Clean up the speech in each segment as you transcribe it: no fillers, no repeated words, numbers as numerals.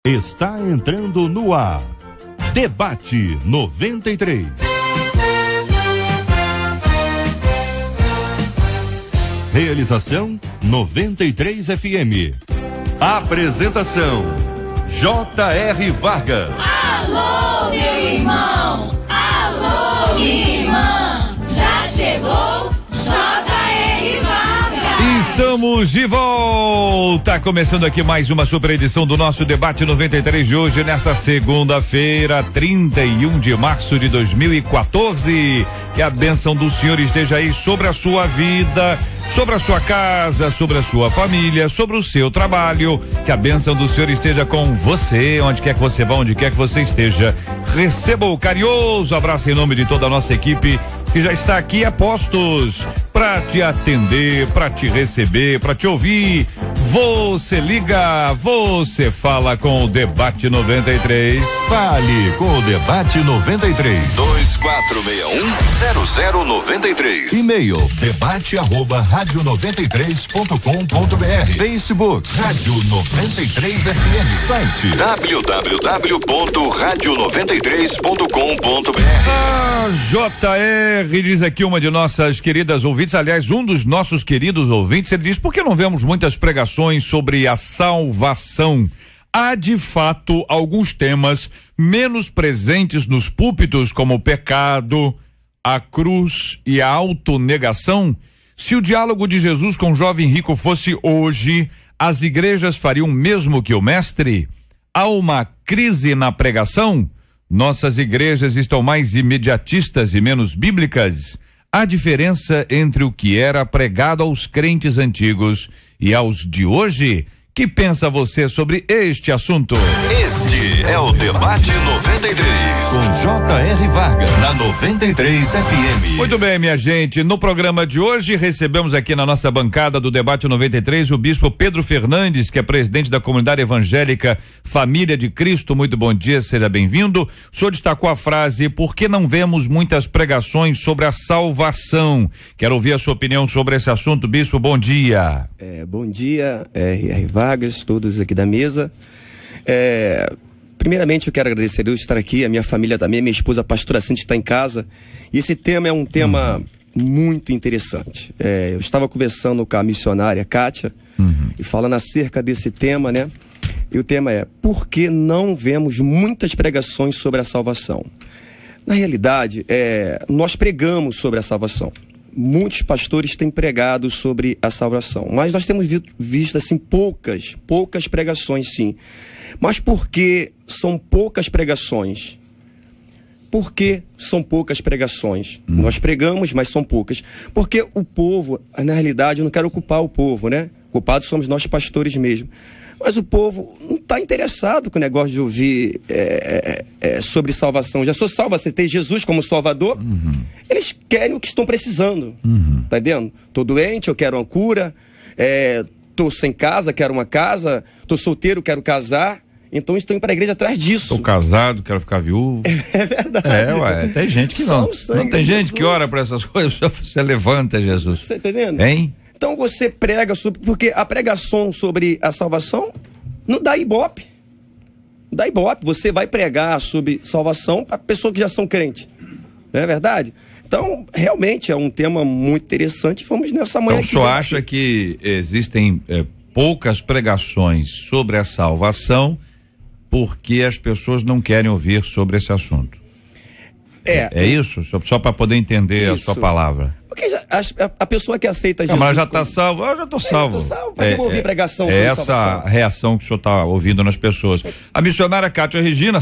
Está entrando no ar. Debate 93. Realização 93 FM. Apresentação J.R. Vargas. Alô, meu irmão! Alô, minha irmã! Já chegou J.R. Vargas! Estamos de volta, começando aqui mais uma super edição do nosso Debate 93 de hoje, nesta segunda-feira, 31 de março de 2014. Que a bênção do Senhor esteja aí sobre a sua vida, sobre a sua casa, sobre a sua família, sobre o seu trabalho. Que a bênção do Senhor esteja com você, onde quer que você vá, onde quer que você esteja. Receba o carinhoso abraço em nome de toda a nossa equipe que já está aqui a postos para te atender, para te receber, para te ouvir. Você liga, você fala com o Debate 93. Fale com o Debate 93. 2461-0093. E-mail debate@radio93.com.br. Facebook Rádio 93 FM. Site www.radio93.com.br. JR diz aqui uma de nossas queridas ouvintes, aliás, um dos nossos queridos ouvintes, ele diz: por que não vemos muitas pregações sobre a salvação? Há de fato alguns temas menos presentes nos púlpitos, como o pecado, a cruz e a autonegação. Se o diálogo de Jesus com o jovem rico fosse hoje, as igrejas fariam o mesmo que o mestre? Há uma crise na pregação? Nossas igrejas estão mais imediatistas e menos bíblicas? Há diferença entre o que era pregado aos crentes antigos e aos de hoje? Que pensa você sobre este assunto? Este é o Debate 93. com J.R. Vargas na 93 FM. Muito bem, minha gente, no programa de hoje recebemos aqui na nossa bancada do Debate 93 o bispo Pedro Fernandes, que é presidente da comunidade evangélica Família de Cristo. Muito bom dia, seja bem-vindo. O senhor destacou a frase: por que não vemos muitas pregações sobre a salvação? Quero ouvir a sua opinião sobre esse assunto, bispo. Bom dia. Bom dia, R.R. Vargas, todos aqui da mesa. Primeiramente, eu quero agradecer a Deus estar aqui, a minha família também, minha esposa, a pastora Cintia, está em casa. E esse tema é um tema muito interessante. Eu estava conversando com a missionária Kátia e falando acerca desse tema, né? E o tema é: por que não vemos muitas pregações sobre a salvação? Na realidade, nós pregamos sobre a salvação. Muitos pastores têm pregado sobre a salvação, mas nós temos visto assim poucas pregações, sim. Mas por que são poucas pregações? Por que são poucas pregações? Nós pregamos, mas são poucas. Porque o povo, na realidade, eu não quero ocupar o povo, né? Culpados somos nós pastores mesmo. Mas o povo não está interessado com o negócio de ouvir sobre salvação. Já sou salvo, aceitei Jesus como Salvador. Eles querem o que estão precisando. Tá entendendo? Tô doente, eu quero uma cura. Tô sem casa, quero uma casa. Tô solteiro, quero casar. Então estou indo para a igreja atrás disso. Tô casado, quero ficar viúvo. É verdade. Tem gente que não. Não tem gente que ora para essas coisas. Você levanta, Jesus. Você tá entendendo? Hein? Então você prega sobre... Porque a pregação sobre a salvação não dá ibope. Não dá ibope. Você vai pregar sobre salvação para pessoas que já são crentes. Não é verdade? Então, realmente é um tema muito interessante. Vamos nessa manhã. Então, o senhor acha que existem poucas pregações sobre a salvação porque as pessoas não querem ouvir sobre esse assunto? É isso? Só para poder entender isso. A sua palavra. Porque a pessoa que aceita Jesus... Mas já está salvo. Eu já estou salvo. Eu tô salvo. Para que eu vou ouvir pregação sobre salvação? Essa reação que o senhor está ouvindo nas pessoas. A missionária Kátia Regina,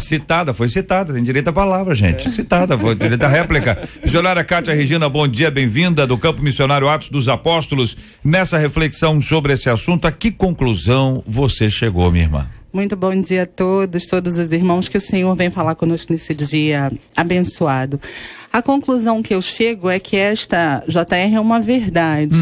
foi citada, tem direito à palavra, gente. Citada, foi direito à réplica. Missionária Kátia Regina, bom dia, bem-vinda do Campo Missionário Atos dos Apóstolos. Nessa reflexão sobre esse assunto, a que conclusão você chegou, minha irmã? Muito bom dia a todos os irmãos, que o Senhor vem falar conosco nesse dia abençoado. A conclusão que eu chego é que esta JR é uma verdade.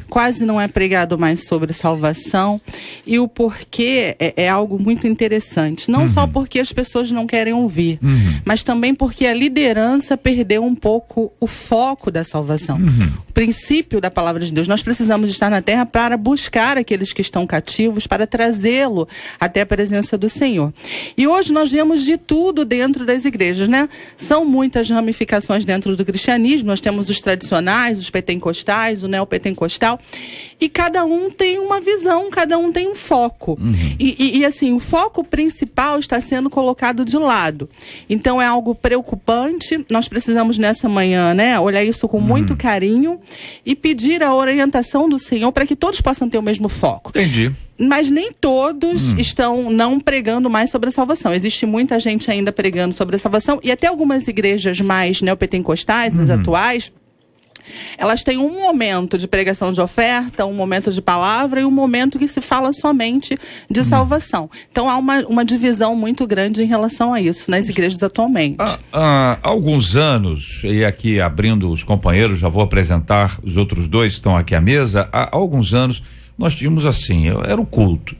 Quase não é pregado mais sobre salvação, e o porquê é algo muito interessante. Não só porque as pessoas não querem ouvir, mas também porque a liderança perdeu um pouco o foco da salvação. O princípio da palavra de Deus. Nós precisamos estar na terra para buscar aqueles que estão cativos, para trazê-lo até a presença do Senhor. E hoje nós vemos de tudo dentro das igrejas, né? São muitas ramificações dentro do cristianismo. Nós temos os tradicionais, os pentecostais, o neopentecostal, e cada um tem uma visão, cada um tem um foco. E assim, o foco principal está sendo colocado de lado. Então é algo preocupante. Nós precisamos nessa manhã, né, olhar isso com muito carinho e pedir a orientação do Senhor para que todos possam ter o mesmo foco. Entendi. Mas nem todos estão não pregando mais sobre a salvação. Existe muita gente ainda pregando sobre a salvação, e até algumas igrejas mais neopentecostais, as atuais, elas têm um momento de pregação de oferta, um momento de palavra e um momento que se fala somente de salvação. Então há uma divisão muito grande em relação a isso nas igrejas atualmente. Há alguns anos, e aqui abrindo os companheiros, já vou apresentar os outros dois que estão aqui à mesa. Há alguns anos nós tínhamos assim, era o culto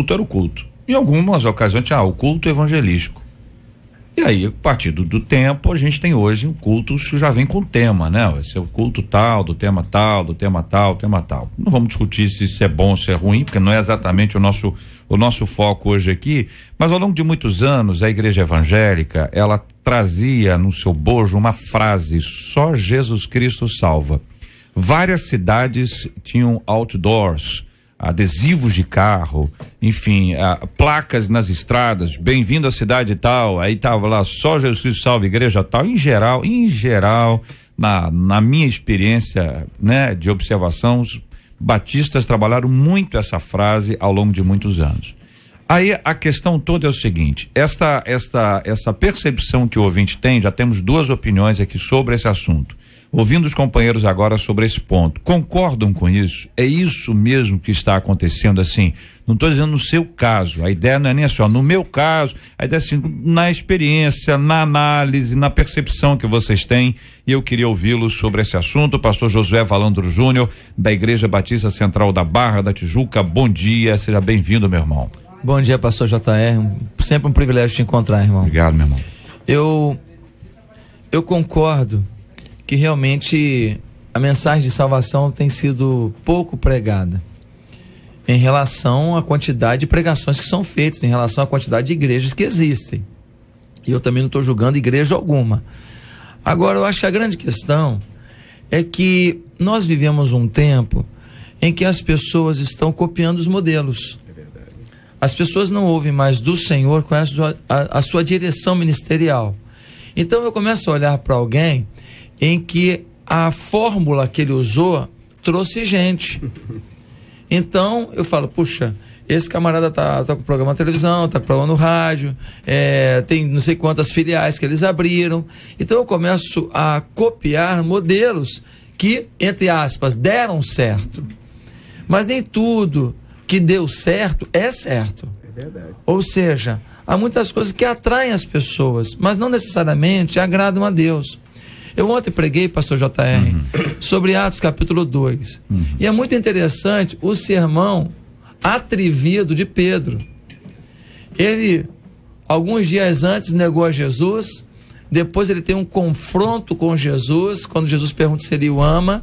era o culto. Em algumas ocasiões tinha o culto evangelístico. E aí, a partir do tempo, a gente tem hoje um culto, isso já vem com tema, né? Esse é o culto tal, do tema tal, do tema tal, tema tal. Não vamos discutir se isso é bom ou se é ruim, porque não é exatamente o nosso foco hoje aqui, mas ao longo de muitos anos, a igreja evangélica, ela trazia no seu bojo uma frase: só Jesus Cristo salva. Várias cidades tinham outdoors, adesivos de carro, enfim, placas nas estradas, bem-vindo à cidade tal, aí tava lá, só Jesus Cristo salva, igreja tal. Em geral, na minha experiência, né, de observação, os batistas trabalharam muito essa frase ao longo de muitos anos. Aí a questão toda é o seguinte: essa percepção que o ouvinte tem, já temos duas opiniões aqui sobre esse assunto. Ouvindo os companheiros agora sobre esse ponto, concordam com isso? É isso mesmo que está acontecendo assim? Não estou dizendo no seu caso, a ideia não é nem assim, no meu caso, a ideia é assim, na experiência, na análise, na percepção que vocês têm, e eu queria ouvi-los sobre esse assunto. O pastor Josué Valandro Júnior, da Igreja Batista Central da Barra da Tijuca, bom dia, seja bem-vindo, meu irmão. Bom dia, pastor JR, sempre um privilégio te encontrar, irmão. Obrigado, meu irmão. Eu concordo que realmente a mensagem de salvação tem sido pouco pregada em relação à quantidade de pregações que são feitas, em relação à quantidade de igrejas que existem. E eu também não estou julgando igreja alguma. Agora, eu acho que a grande questão é que nós vivemos um tempo em que as pessoas estão copiando os modelos. As pessoas não ouvem mais do Senhor com a sua direção ministerial. Então eu começo a olhar para alguém em que a fórmula que ele usou trouxe gente. Então eu falo, puxa, esse camarada tá com programa na televisão, tá com programa no rádio, tem não sei quantas filiais que eles abriram. Então eu começo a copiar modelos que, entre aspas, deram certo. Mas nem tudo que deu certo é certo. É verdade. Ou seja, há muitas coisas que atraem as pessoas, mas não necessariamente agradam a Deus. Eu ontem preguei, pastor JR, sobre Atos capítulo 2. E é muito interessante o sermão atrevido de Pedro. Ele, alguns dias antes, negou a Jesus. Depois ele tem um confronto com Jesus, quando Jesus pergunta se ele o ama.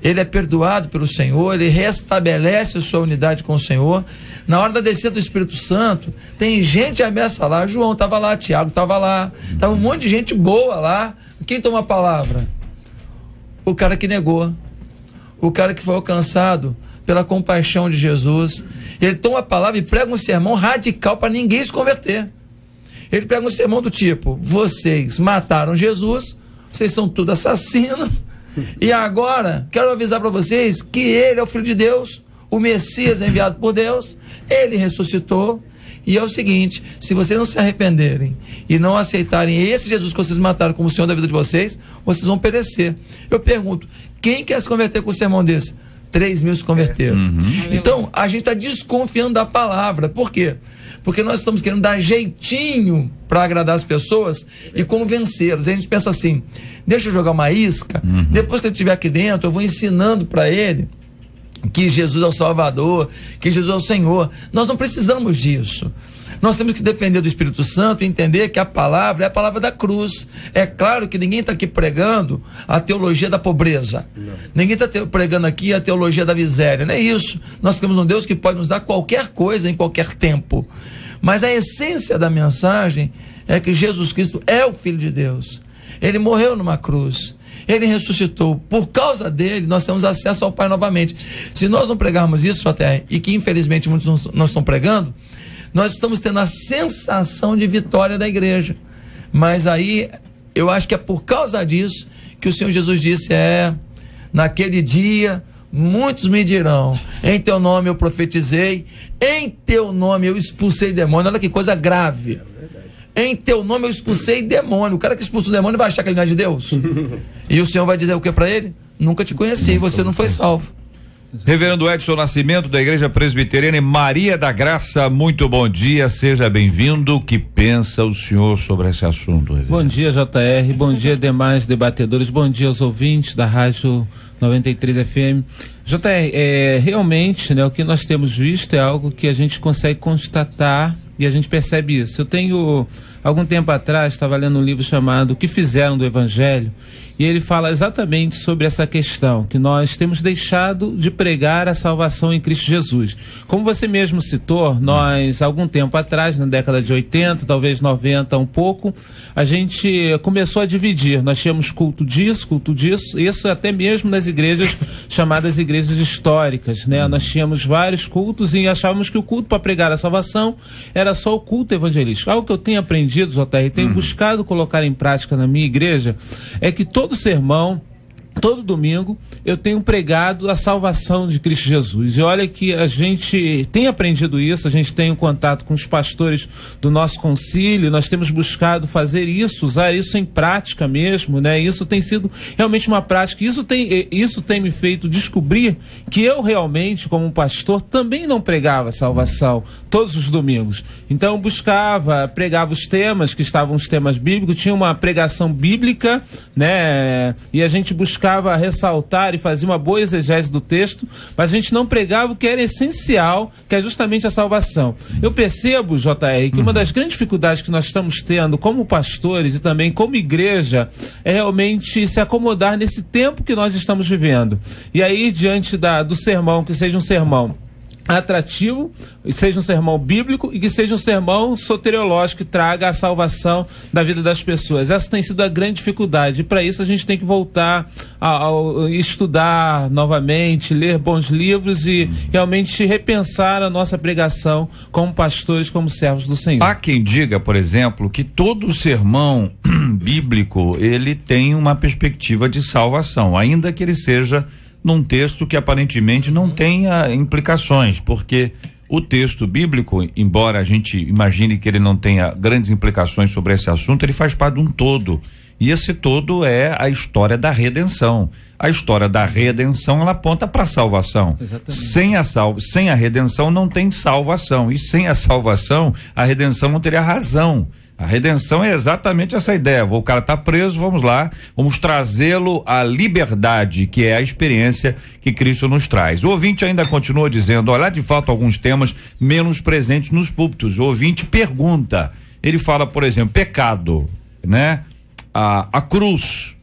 Ele é perdoado pelo Senhor, ele restabelece a sua unidade com o Senhor. Na hora da descida do Espírito Santo, tem gente ameaça lá. João estava lá, Tiago estava lá, estava um monte de gente boa lá. Quem toma a palavra? O cara que negou, o cara que foi alcançado pela compaixão de Jesus. Ele toma a palavra e prega um sermão radical para ninguém se converter. Ele prega um sermão do tipo: vocês mataram Jesus, vocês são tudo assassinos, e agora quero avisar para vocês que ele é o Filho de Deus, o Messias enviado por Deus, ele ressuscitou. E é o seguinte: se vocês não se arrependerem e não aceitarem esse Jesus que vocês mataram como Senhor da vida de vocês, vocês vão perecer. Eu pergunto, quem quer se converter com um sermão desse? 3.000 se converteram. Então, a gente está desconfiando da palavra. Por quê? Porque nós estamos querendo dar jeitinho para agradar as pessoas e convencê-las. A gente pensa assim, deixa eu jogar uma isca, depois que ele estiver aqui dentro, eu vou ensinando para ele que Jesus é o Salvador, que Jesus é o Senhor. Nós não precisamos disso. Nós temos que se depender do Espírito Santo e entender que a palavra é a palavra da cruz. É claro que ninguém está aqui pregando a teologia da pobreza. Não. Ninguém está pregando aqui a teologia da miséria. Não é isso. Nós temos um Deus que pode nos dar qualquer coisa em qualquer tempo. Mas a essência da mensagem é que Jesus Cristo é o Filho de Deus. Ele morreu numa cruz. Ele ressuscitou. Por causa dele, nós temos acesso ao Pai novamente. Se nós não pregarmos isso, JR, e que infelizmente muitos não estão pregando, nós estamos tendo a sensação de vitória da igreja. Mas aí, eu acho que é por causa disso que o Senhor Jesus disse, naquele dia, muitos me dirão, em teu nome eu profetizei, em teu nome eu expulsei demônio. Olha que coisa grave. Em teu nome eu expulsei demônio. O cara que expulsa o demônio vai achar que ele não é de Deus. E o Senhor vai dizer o que para ele? Nunca te conheci, você não foi salvo. Reverendo Edson Nascimento, da Igreja Presbiteriana Maria da Graça, muito bom dia, seja bem-vindo. O que pensa o senhor sobre esse assunto, reverendo? Bom dia, JR, bom dia demais debatedores, bom dia aos ouvintes da Rádio 93 FM. JR, realmente, né, o que nós temos visto é algo que a gente consegue constatar e a gente percebe isso. Eu tenho, algum tempo atrás, estava lendo um livro chamado O que Fizeram do Evangelho, e ele fala exatamente sobre essa questão, que nós temos deixado de pregar a salvação em Cristo Jesus. Como você mesmo citou, nós, algum tempo atrás, na década de 80, talvez 90, um pouco, a gente começou a dividir. Nós tínhamos culto disso, isso até mesmo nas igrejas chamadas igrejas históricas, né? Nós tínhamos vários cultos e achávamos que o culto para pregar a salvação era só o culto evangelístico. Algo que eu tenho aprendido, JR, tenho buscado colocar em prática na minha igreja, é que todo sermão, todo domingo, eu tenho pregado a salvação de Cristo Jesus. E olha que a gente tem aprendido isso, a gente tem um contato com os pastores do nosso concílio, nós temos buscado fazer isso, usar isso em prática mesmo, né? Isso tem sido realmente uma prática, isso tem me feito descobrir que eu realmente, como um pastor, também não pregava a salvação todos os domingos. Então pregava os temas, que estavam os temas bíblicos, tinha uma pregação bíblica, né? E a gente buscava ressaltar e fazer uma boa exegese do texto, mas a gente não pregava o que era essencial, que é justamente a salvação. Eu percebo, JR, que uma das grandes dificuldades que nós estamos tendo como pastores e também como igreja é realmente se acomodar nesse tempo que nós estamos vivendo. E aí, diante do sermão, que seja um sermão atrativo, seja um sermão bíblico e que seja um sermão soteriológico que traga a salvação da vida das pessoas. Essa tem sido a grande dificuldade, e para isso a gente tem que voltar a estudar novamente, ler bons livros e realmente repensar a nossa pregação como pastores, como servos do Senhor. Há quem diga, por exemplo, que todo sermão bíblico ele tem uma perspectiva de salvação, ainda que ele seja num texto que aparentemente não tenha implicações, porque o texto bíblico, embora a gente imagine que ele não tenha grandes implicações sobre esse assunto, ele faz parte de um todo, e esse todo é a história da redenção. A história da redenção, ela aponta para a salvação. Sem a redenção não tem salvação, e sem a salvação a redenção não teria razão. A redenção é exatamente essa ideia. O cara está preso, vamos lá, vamos trazê-lo à liberdade, que é a experiência que Cristo nos traz. O ouvinte ainda continua dizendo, olha, de fato, alguns temas menos presentes nos púlpitos. O ouvinte pergunta, ele fala, por exemplo, pecado, né? A cruz,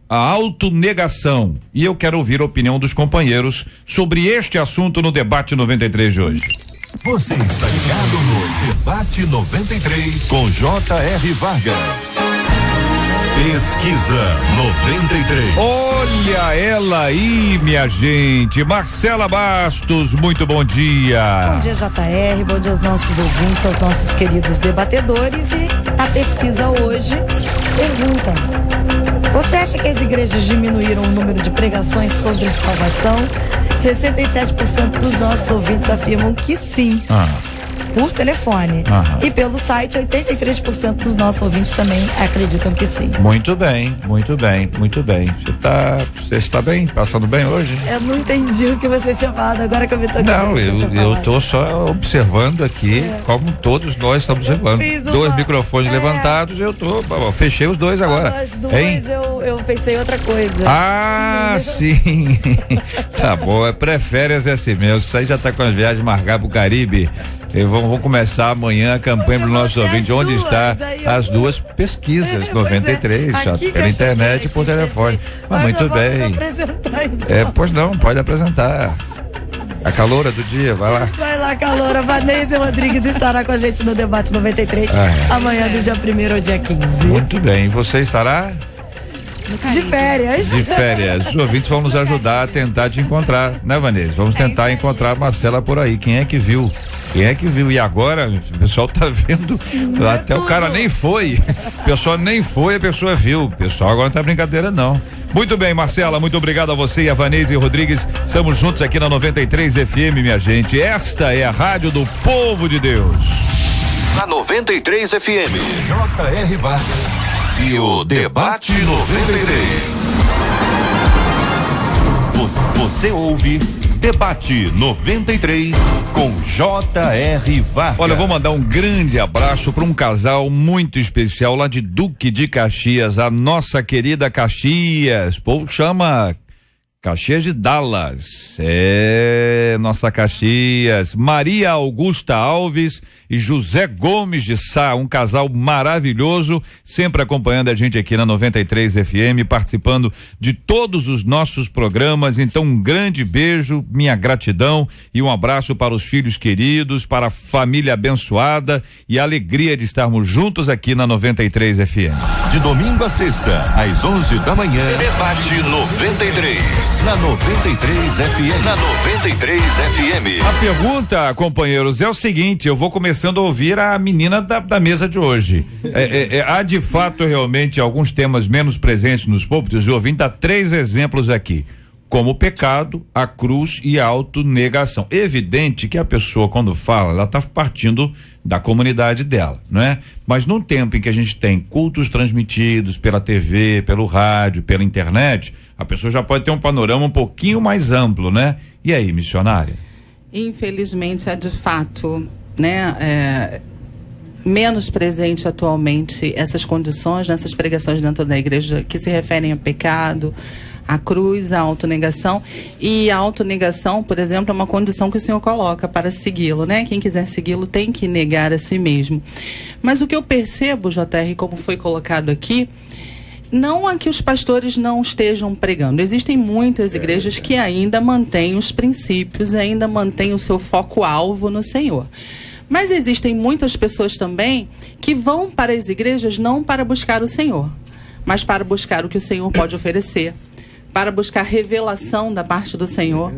a autonegação. E eu quero ouvir a opinião dos companheiros sobre este assunto no Debate 93 de hoje. Você está ligado no Debate 93 com J.R. Vargas. Pesquisa 93. Olha ela aí, minha gente. Marcela Bastos, muito bom dia. Bom dia, JR. Bom dia aos nossos ouvintes, aos nossos queridos debatedores. E a pesquisa hoje pergunta: você acha que as igrejas diminuíram o número de pregações sobre salvação? 67% dos nossos ouvintes afirmam que sim. por telefone. E pelo site, 83% dos nossos ouvintes também acreditam que sim. Muito bem, muito bem, muito bem. Você está bem? Passando bem hoje? Eu não entendi o que você tinha falado, agora que eu me toquei. Não, eu tô só observando aqui, como todos nós estamos observando. Dois microfones levantados, fechei os dois agora. Os dois eu pensei outra coisa. Ah, sim. Tá bom, é pré-férias é assim mesmo. Isso aí já tá com as viagens marcadas pro Caribe. Vamos começar amanhã a campanha para os nossos ouvintes. Onde está as duas pesquisas, 93, pela internet e por telefone. Mas muito bem. Pois não, pode apresentar. A caloura do dia, vai lá. Vai lá, caloura. Vanessa Rodrigues estará com a gente no Debate 93, amanhã do dia 1º ao dia 15. Muito bem, você estará? De férias. De férias. Os ouvintes vão nos ajudar a tentar te encontrar, né, Vanessa? Vamos tentar encontrar a Marcela por aí. Quem é que viu? E agora, o pessoal tá vendo, até o cara nem foi. O pessoal nem foi, a pessoa viu. O pessoal agora não tá brincadeira, não. Muito bem, Marcela, muito obrigado a você e a Vanessa Rodrigues. Estamos juntos aqui na 93 FM, minha gente. Esta é a Rádio do Povo de Deus. Na 93 FM, J.R. Vargas. E o Debate 93. Você ouve Debate 93 com J.R. Vargas. Olha, eu vou mandar um grande abraço para um casal muito especial lá de Duque de Caxias, a nossa querida Caxias. O povo chama Caxias de Dallas. Nossa Caxias. Maria Augusta Alves e José Gomes de Sá, um casal maravilhoso, sempre acompanhando a gente aqui na 93 FM, participando de todos os nossos programas. Então, um grande beijo, minha gratidão e um abraço para os filhos queridos, para a família abençoada e a alegria de estarmos juntos aqui na 93 FM. De domingo a sexta, às 11 da manhã, Debate 93. Na 93 FM. Na 93 FM. A pergunta, companheiros, é o seguinte: eu vou começando a ouvir a menina da mesa de hoje. Há de fato realmente alguns temas menos presentes nos púlpitos. O ouvinte dá 3 exemplos aqui, como o pecado, a cruz e a autonegação. Evidente que a pessoa, quando fala, ela está partindo da comunidade dela, não é? Mas num tempo em que a gente tem cultos transmitidos pela TV, pelo rádio, pela internet, a pessoa já pode ter um panorama um pouquinho mais amplo, né? E aí, missionária? Infelizmente, é de fato, né? Menos presente atualmente essas condições, nessas pregações dentro da igreja que se referem a pecado, a cruz, a autonegação. E a autonegação, por exemplo, é uma condição que o Senhor coloca para segui-lo, né? Quem quiser segui-lo tem que negar a si mesmo. Mas o que eu percebo, JR, como foi colocado aqui, não é que os pastores não estejam pregando. Existem muitas igrejas que ainda mantêm os princípios, ainda mantêm o seu foco-alvo no Senhor. Mas existem muitas pessoas também que vão para as igrejas não para buscar o Senhor, mas para buscar o que o Senhor pode oferecer, para buscar revelação da parte do Senhor.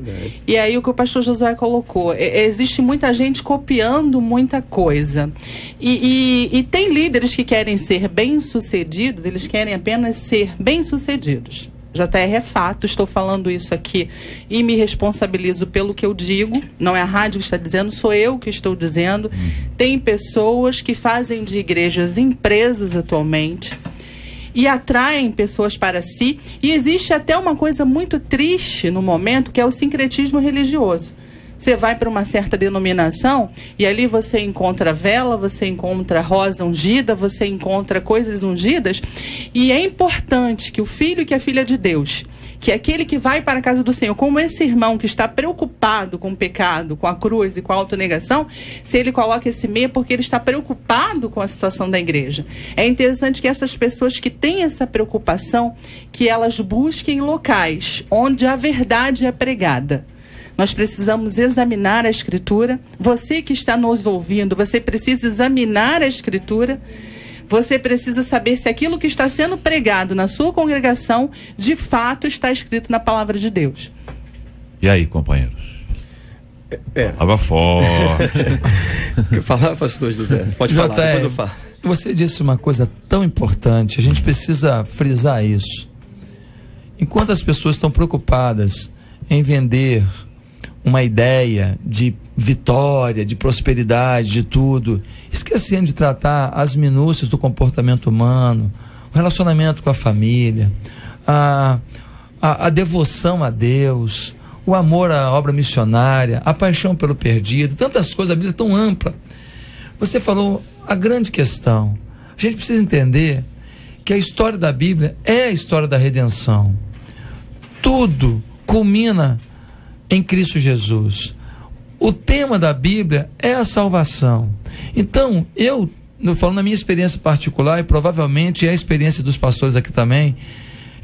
E aí o que o pastor Josué colocou, existe muita gente copiando muita coisa. E tem líderes que querem ser bem-sucedidos, eles querem apenas ser bem-sucedidos. JR, é fato, estou falando isso aqui e me responsabilizo pelo que eu digo, não é a rádio que está dizendo, sou eu que estou dizendo. Tem pessoas que fazem de igrejas empresas atualmente e atraem pessoas para si, e existe até uma coisa muito triste no momento, que é o sincretismo religioso. Você vai para uma certa denominação e ali você encontra vela, você encontra rosa ungida, você encontra coisas ungidas, e é importante que o filho que é filha de Deus, que é aquele que vai para a casa do Senhor, como esse irmão que está preocupado com o pecado, com a cruz e com a autonegação, se ele coloca esse meio é porque ele está preocupado com a situação da igreja. É interessante que essas pessoas que têm essa preocupação, que elas busquem locais onde a verdade é pregada. Nós precisamos examinar a Escritura. Você que está nos ouvindo, você precisa examinar a Escritura. Você precisa saber se aquilo que está sendo pregado na sua congregação, de fato, está escrito na palavra de Deus. E aí, companheiros? Falava forte. Quer falar, pastor José? Pode falar, depois eu falo. Você disse uma coisa tão importante, a gente precisa frisar isso. Enquanto as pessoas estão preocupadas em vender uma ideia de vitória, de prosperidade, de tudo, esquecendo de tratar as minúcias do comportamento humano, o relacionamento com a família, a devoção a Deus, o amor à obra missionária, a paixão pelo perdido, tantas coisas, a Bíblia é tão ampla. Você falou a grande questão. A gente precisa entender que a história da Bíblia é a história da redenção. Tudo culmina em Cristo Jesus. O tema da Bíblia é a salvação. Então, eu falo na minha experiência particular, e provavelmente é a experiência dos pastores aqui também,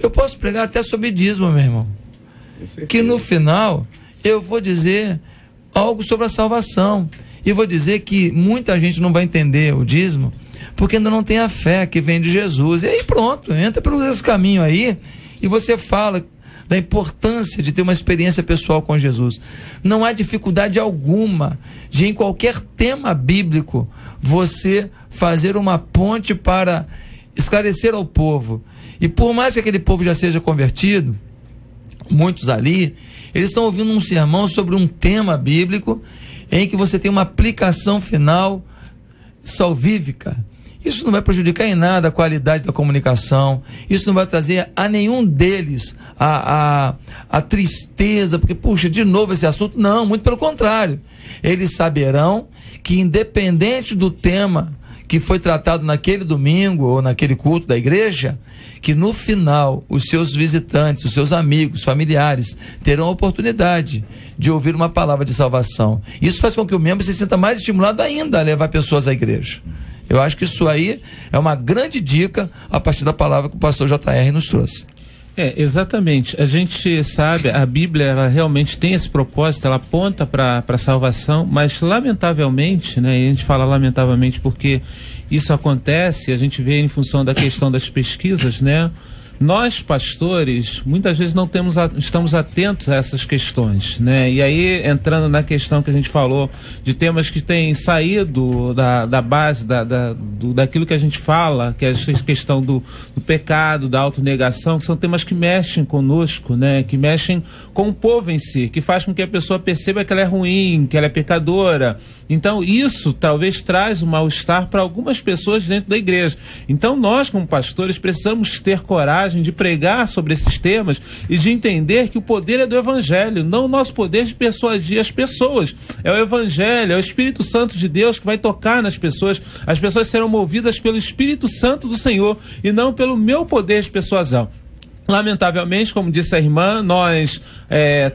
eu posso pregar até sobre dízimo, meu irmão. Que no final, eu vou dizer algo sobre a salvação. E vou dizer que muita gente não vai entender o dízimo, porque ainda não tem a fé que vem de Jesus. E aí pronto, entra por esse caminho aí, e você fala da importância de ter uma experiência pessoal com Jesus. Não há dificuldade alguma de, em qualquer tema bíblico, você fazer uma ponte para esclarecer ao povo. E por mais que aquele povo já seja convertido, muitos ali, eles estão ouvindo um sermão sobre um tema bíblico em que você tem uma aplicação final salvífica. Isso não vai prejudicar em nada a qualidade da comunicação, isso não vai trazer a nenhum deles a tristeza, porque, puxa, de novo esse assunto. Não, muito pelo contrário. Eles saberão que, independente do tema que foi tratado naquele domingo ou naquele culto da igreja, que no final os seus visitantes, os seus amigos, familiares terão a oportunidade de ouvir uma palavra de salvação. Isso faz com que o membro se sinta mais estimulado ainda a levar pessoas à igreja. Eu acho que isso aí é uma grande dica a partir da palavra que o pastor JR nos trouxe. Exatamente. A gente sabe, a Bíblia, ela realmente tem esse propósito, ela aponta para a salvação, mas lamentavelmente, né, e a gente fala lamentavelmente porque isso acontece, a gente vê em função da questão das pesquisas, né? Nós, pastores, muitas vezes não estamos atentos a essas questões, né? E aí, entrando na questão que a gente falou, de temas que têm saído da base, daquilo que a gente fala, que é a questão do pecado, da autonegação, que são temas que mexem conosco, né? Que mexem com o povo em si, que faz com que a pessoa perceba que ela é ruim, que ela é pecadora. Então, isso talvez traz um mal-estar para algumas pessoas dentro da igreja. Então, nós, como pastores, precisamos ter coragem de pregar sobre esses temas e de entender que o poder é do Evangelho, não o nosso poder de persuadir as pessoas. É o Evangelho, é o Espírito Santo de Deus que vai tocar nas pessoas. As pessoas serão movidas pelo Espírito Santo do Senhor e não pelo meu poder de persuasão. Lamentavelmente, como disse a irmã, nós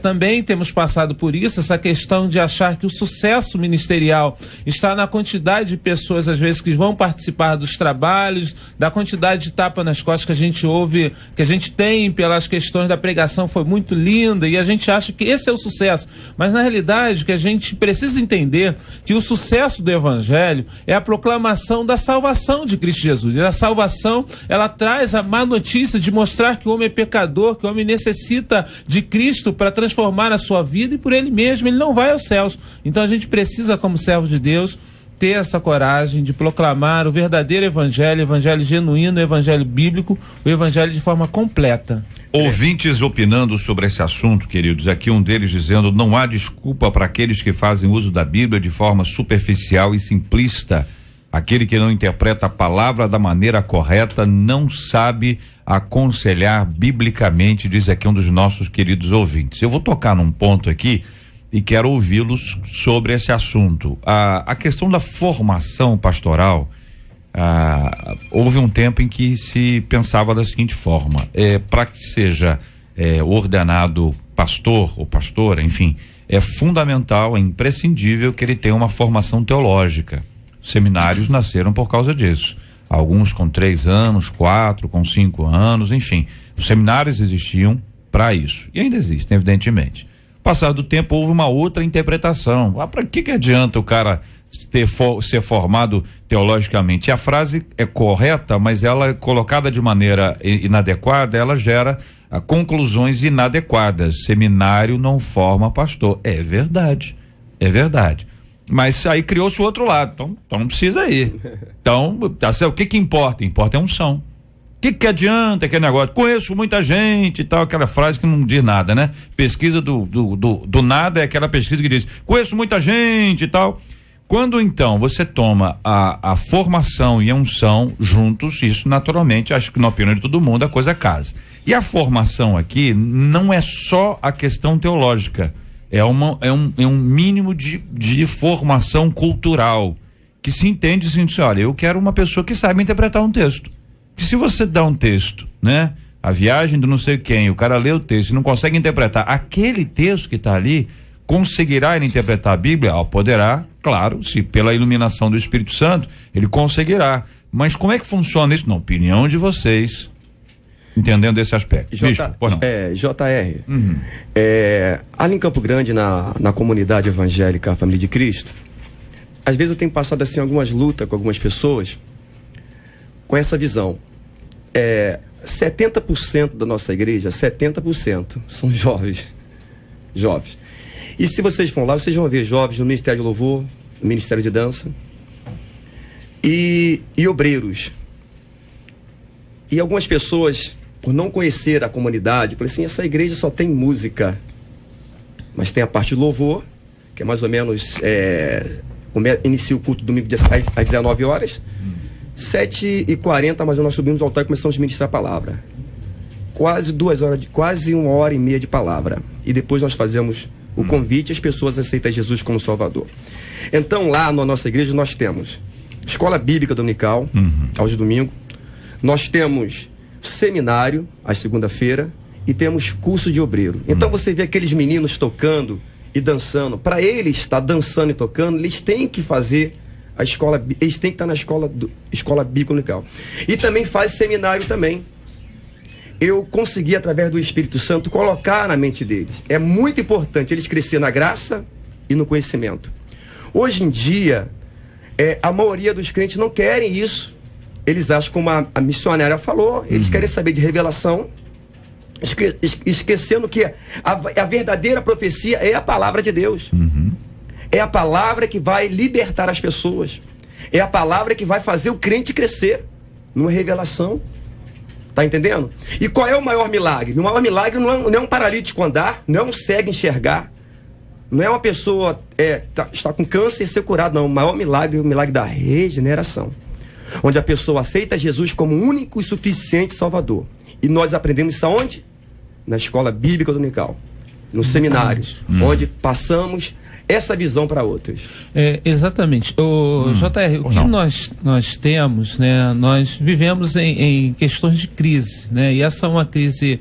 também temos passado por isso, essa questão de achar que o sucesso ministerial está na quantidade de pessoas, às vezes, que vão participar dos trabalhos, da quantidade de tapa nas costas que a gente ouve, que a gente tem pelas questões da pregação, foi muito linda, e a gente acha que esse é o sucesso. Mas, na realidade, o que a gente precisa entender que o sucesso do Evangelho é a proclamação da salvação de Cristo Jesus. E a salvação, ela traz a má notícia de mostrar que o homem é pecador, que o homem necessita de Cristo para transformar a sua vida, e por ele mesmo ele não vai aos céus. Então a gente precisa, como servos de Deus, ter essa coragem de proclamar o verdadeiro evangelho, o evangelho genuíno, o evangelho bíblico, o evangelho de forma completa. Ouvintes opinando sobre esse assunto, queridos, aqui um deles dizendo: não há desculpa para aqueles que fazem uso da Bíblia de forma superficial e simplista. Aquele que não interpreta a palavra da maneira correta não sabe aconselhar biblicamente, diz aqui um dos nossos queridos ouvintes. Eu vou tocar num ponto aqui e quero ouvi-los sobre esse assunto. A questão da formação pastoral, houve um tempo em que se pensava da seguinte forma: para que seja ordenado pastor ou pastora, enfim, é fundamental, é imprescindível que ele tenha uma formação teológica. Seminários nasceram por causa disso. Alguns com 3 anos, 4, com 5 anos, enfim. Os seminários existiam para isso. E ainda existem, evidentemente. Passado o tempo, houve uma outra interpretação. Para que adianta o cara ser formado teologicamente? A frase é correta, mas ela, colocada de maneira inadequada, ela gera conclusões inadequadas. Seminário não forma pastor. É verdade. É verdade. Mas aí criou-se o outro lado, então não precisa ir. Então, o que importa? Importa é a unção. Que adianta aquele negócio? Conheço muita gente e tal, aquela frase que não diz nada, né? Pesquisa do nada é aquela pesquisa que diz, conheço muita gente e tal. Quando então você toma a formação e a unção juntos, isso naturalmente, acho que na opinião de todo mundo, a coisa casa. E a formação aqui não é só a questão teológica, é um mínimo de formação cultural, que se entende assim, olha, eu quero uma pessoa que saiba interpretar um texto. Que se você dá um texto, né? A viagem do não sei quem, o cara lê o texto e não consegue interpretar aquele texto que está ali, conseguirá ele interpretar a Bíblia? Poderá, claro, se pela iluminação do Espírito Santo, ele conseguirá. Mas como é que funciona isso? Na opinião de vocês, entendendo esse aspecto. JR, ali em Campo Grande, na comunidade evangélica Família de Cristo, às vezes eu tenho passado assim algumas lutas com algumas pessoas com essa visão. 70% da nossa igreja, 70% são jovens. E se vocês for lá, vocês vão ver jovens no Ministério de Louvor, no Ministério de Dança e obreiros. E algumas pessoas, por não conhecer a comunidade, falam assim, essa igreja só tem música, mas tem a parte de louvor, que é mais ou menos inicia o culto domingo às 19 horas, 7h40, mas nós subimos ao altar e começamos a ministrar a palavra. Quase 2 horas, quase 1h30 de palavra. E depois nós fazemos o convite e as pessoas aceitam Jesus como Salvador. Então lá na nossa igreja nós temos escola bíblica dominical, aos domingos. Nós temos seminário, às segunda-feira, e temos curso de obreiro. Então você vê aqueles meninos tocando e dançando. Para eles estar dançando e tocando, eles têm que fazer a escola, eles têm que estar na escola bíblica dominical. E também faz seminário também. Eu consegui, através do Espírito Santo, colocar na mente deles. É muito importante eles crescerem na graça e no conhecimento. Hoje em dia, a maioria dos crentes não querem isso. Eles acham, como a missionária falou, eles querem saber de revelação, esquecendo que a verdadeira profecia é a palavra de Deus. É a palavra que vai libertar as pessoas. É a palavra que vai fazer o crente crescer numa revelação. Tá entendendo? E qual é o maior milagre? O maior milagre não é um paralítico andar, não é um cego enxergar, não é uma pessoa está com câncer e ser curado, não. O maior milagre é o milagre da regeneração, onde a pessoa aceita Jesus como único e suficiente Salvador. E nós aprendemos isso aonde? Na escola bíblica dominical, no seminário, onde passamos essa visão para outras. Exatamente. JR, o que nós temos, né? Nós vivemos em questões de crise, né? E essa é uma crise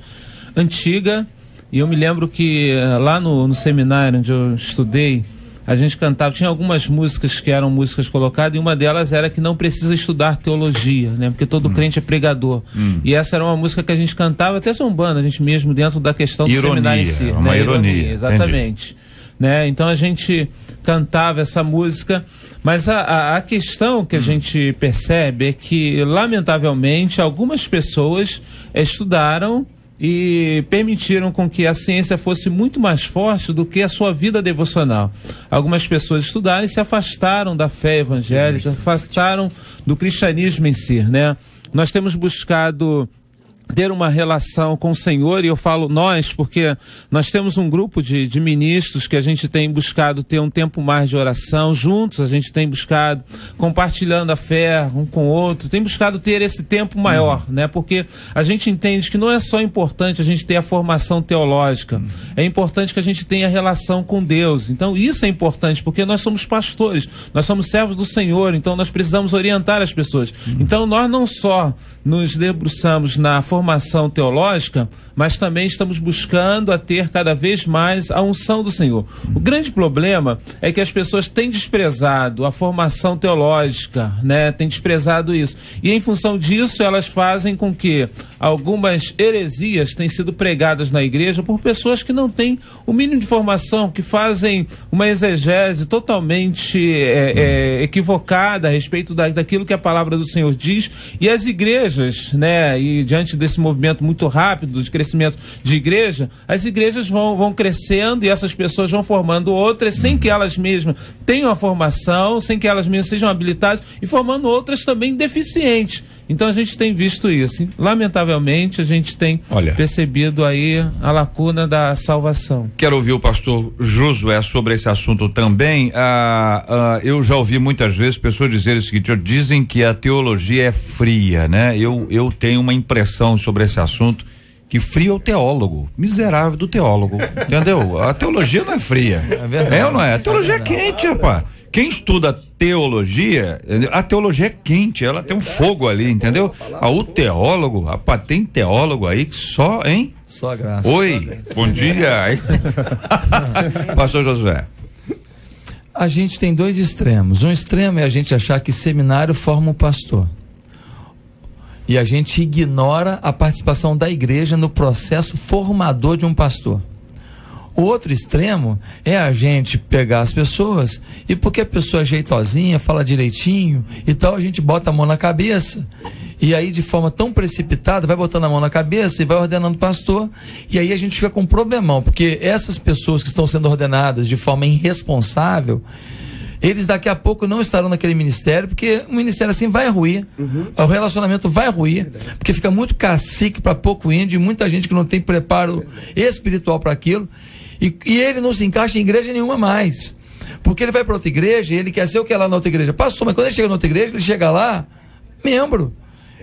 antiga, e eu me lembro que lá no seminário onde eu estudei, a gente cantava, tinha algumas músicas que eram músicas colocadas, e uma delas era que não precisa estudar teologia, né? Porque todo crente é pregador. E essa era uma música que a gente cantava até zombando, a gente mesmo dentro da questão do seminário em si. Uma ironia. Exatamente. Né? Então a gente cantava essa música, mas a questão que a gente percebe é que, lamentavelmente, algumas pessoas estudaram e permitiram com que a ciência fosse muito mais forte do que a sua vida devocional. Algumas pessoas estudaram e se afastaram da fé evangélica, afastaram do cristianismo em si, né? Nós temos buscado ter uma relação com o Senhor, e eu falo nós, porque nós temos um grupo de ministros que a gente tem buscado ter um tempo mais de oração juntos, a gente tem buscado compartilhando a fé um com o outro, tem buscado ter esse tempo maior, né? Porque a gente entende que não é só importante a gente ter a formação teológica, é importante que a gente tenha relação com Deus. Então isso é importante, porque nós somos pastores, nós somos servos do Senhor, então nós precisamos orientar as pessoas. Então nós não só nos debruçamos na formação teológica, mas também estamos buscando a ter cada vez mais a unção do Senhor. O grande problema é que as pessoas têm desprezado a formação teológica, né? Têm desprezado isso. E em função disso, elas fazem com que algumas heresias tenham sido pregadas na igreja por pessoas que não têm o mínimo de formação, que fazem uma exegese totalmente equivocada a respeito daquilo que a palavra do Senhor diz. E as igrejas, né? E diante desse movimento muito rápido de crescimento de igreja, as igrejas vão crescendo e essas pessoas vão formando outras sem que elas mesmas tenham a formação, sem que elas mesmas sejam habilitadas, e formando outras também deficientes. Então a gente tem visto isso. Lamentavelmente, a gente tem percebido aí a lacuna da salvação. Quero ouvir o pastor Josué sobre esse assunto também. Eu já ouvi muitas vezes pessoas dizerem o seguinte: dizem que a teologia é fria, né? Eu tenho uma impressão sobre esse assunto, que frio é o teólogo, miserável do teólogo, entendeu? A teologia não é fria, é ou não é? A teologia é quente, rapaz. Quem estuda teologia, a teologia é quente, ela tem um fogo ali, entendeu? O teólogo, rapaz, tem teólogo aí que só, hein? Só a graça. Oi, bom dia. Pastor Josué. A gente tem dois extremos. Um extremo é a gente achar que seminário forma um pastor. E a gente ignora a participação da igreja no processo formador de um pastor. O outro extremo é a gente pegar as pessoas e, porque a pessoa é jeitosinha, fala direitinho e tal, a gente bota a mão na cabeça. E aí, de forma tão precipitada, vai botando a mão na cabeça e vai ordenando pastor. E aí a gente fica com um problemão, porque essas pessoas que estão sendo ordenadas de forma irresponsável, eles daqui a pouco não estarão naquele ministério, porque o ministério assim vai ruir, o relacionamento vai ruir, porque fica muito cacique para pouco índio, e muita gente que não tem preparo espiritual para aquilo, e ele não se encaixa em igreja nenhuma mais, porque ele vai para outra igreja e ele quer ser o que é lá na outra igreja? Pastor, mas quando ele chega na outra igreja, ele chega lá membro,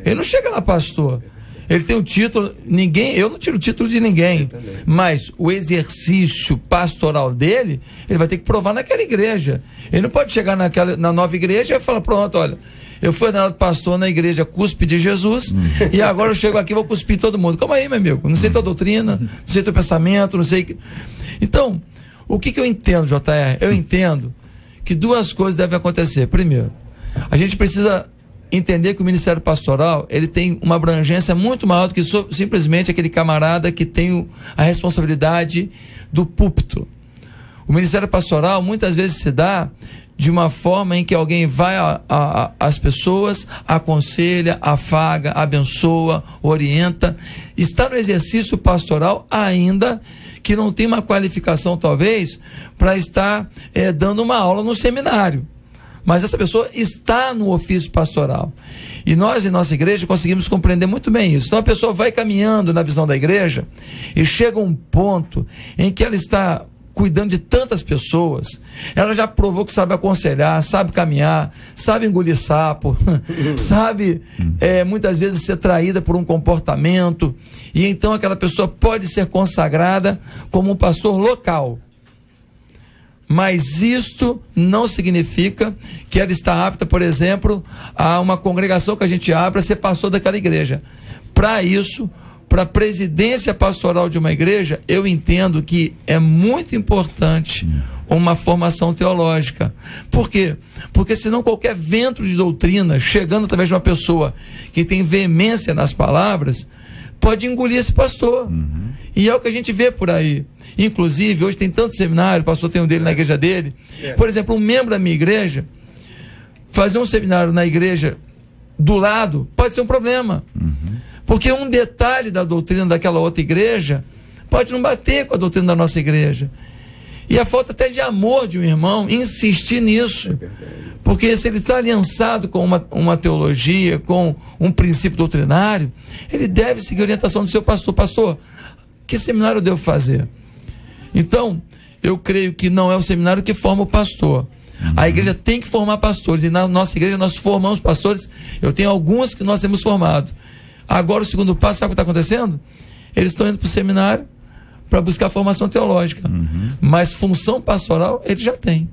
ele não chega lá pastor. Ele tem um título, eu não tiro o título de ninguém, mas o exercício pastoral dele, ele vai ter que provar naquela igreja. Ele não pode chegar na nova igreja e falar: pronto, olha, eu fui ordenado pastor na igreja Cuspe de Jesus, e agora eu chego aqui e vou cuspir todo mundo. Calma aí, meu amigo, não sei tua doutrina, não sei teu pensamento, não sei... Então, o que eu entendo, JR? Eu entendo que duas coisas devem acontecer. Primeiro, a gente precisa entender que o ministério pastoral, ele tem uma abrangência muito maior do que simplesmente aquele camarada que tem a responsabilidade do púlpito. O ministério pastoral muitas vezes se dá de uma forma em que alguém vai às pessoas, aconselha, afaga, abençoa, orienta, está no exercício pastoral ainda que não tem uma qualificação talvez para estar dando uma aula no seminário. Mas essa pessoa está no ofício pastoral. E nós, em nossa igreja, conseguimos compreender muito bem isso. Então a pessoa vai caminhando na visão da igreja e chega a um ponto em que ela está cuidando de tantas pessoas, ela já provou que sabe aconselhar, sabe caminhar, sabe engolir sapo, sabe muitas vezes ser traída por um comportamento, e então aquela pessoa pode ser consagrada como um pastor local. Mas isto não significa que ela está apta, por exemplo, a uma congregação que a gente abre a ser pastor daquela igreja. Para isso, para a presidência pastoral de uma igreja, eu entendo que é muito importante uma formação teológica. Por quê? Porque senão qualquer vento de doutrina, chegando através de uma pessoa que tem veemência nas palavras, pode engolir esse pastor. E é o que a gente vê por aí. Inclusive, hoje tem tanto seminário, o pastor tem um dele na igreja dele. Por exemplo, um membro da minha igreja, fazer um seminário na igreja do lado, pode ser um problema. Porque um detalhe da doutrina daquela outra igreja pode não bater com a doutrina da nossa igreja. E a falta até de amor de um irmão insistir nisso. Porque se ele está aliançado com uma teologia, com um princípio doutrinário, ele deve seguir a orientação do seu pastor. Pastor, que seminário eu devo fazer? Então, eu creio que não é o seminário que forma o pastor. A igreja tem que formar pastores, e na nossa igreja nós formamos pastores. Eu tenho alguns que nós temos formado. Agora o segundo passo, sabe o que está acontecendo? Eles estão indo para o seminário para buscar formação teológica. Mas função pastoral ele já tem.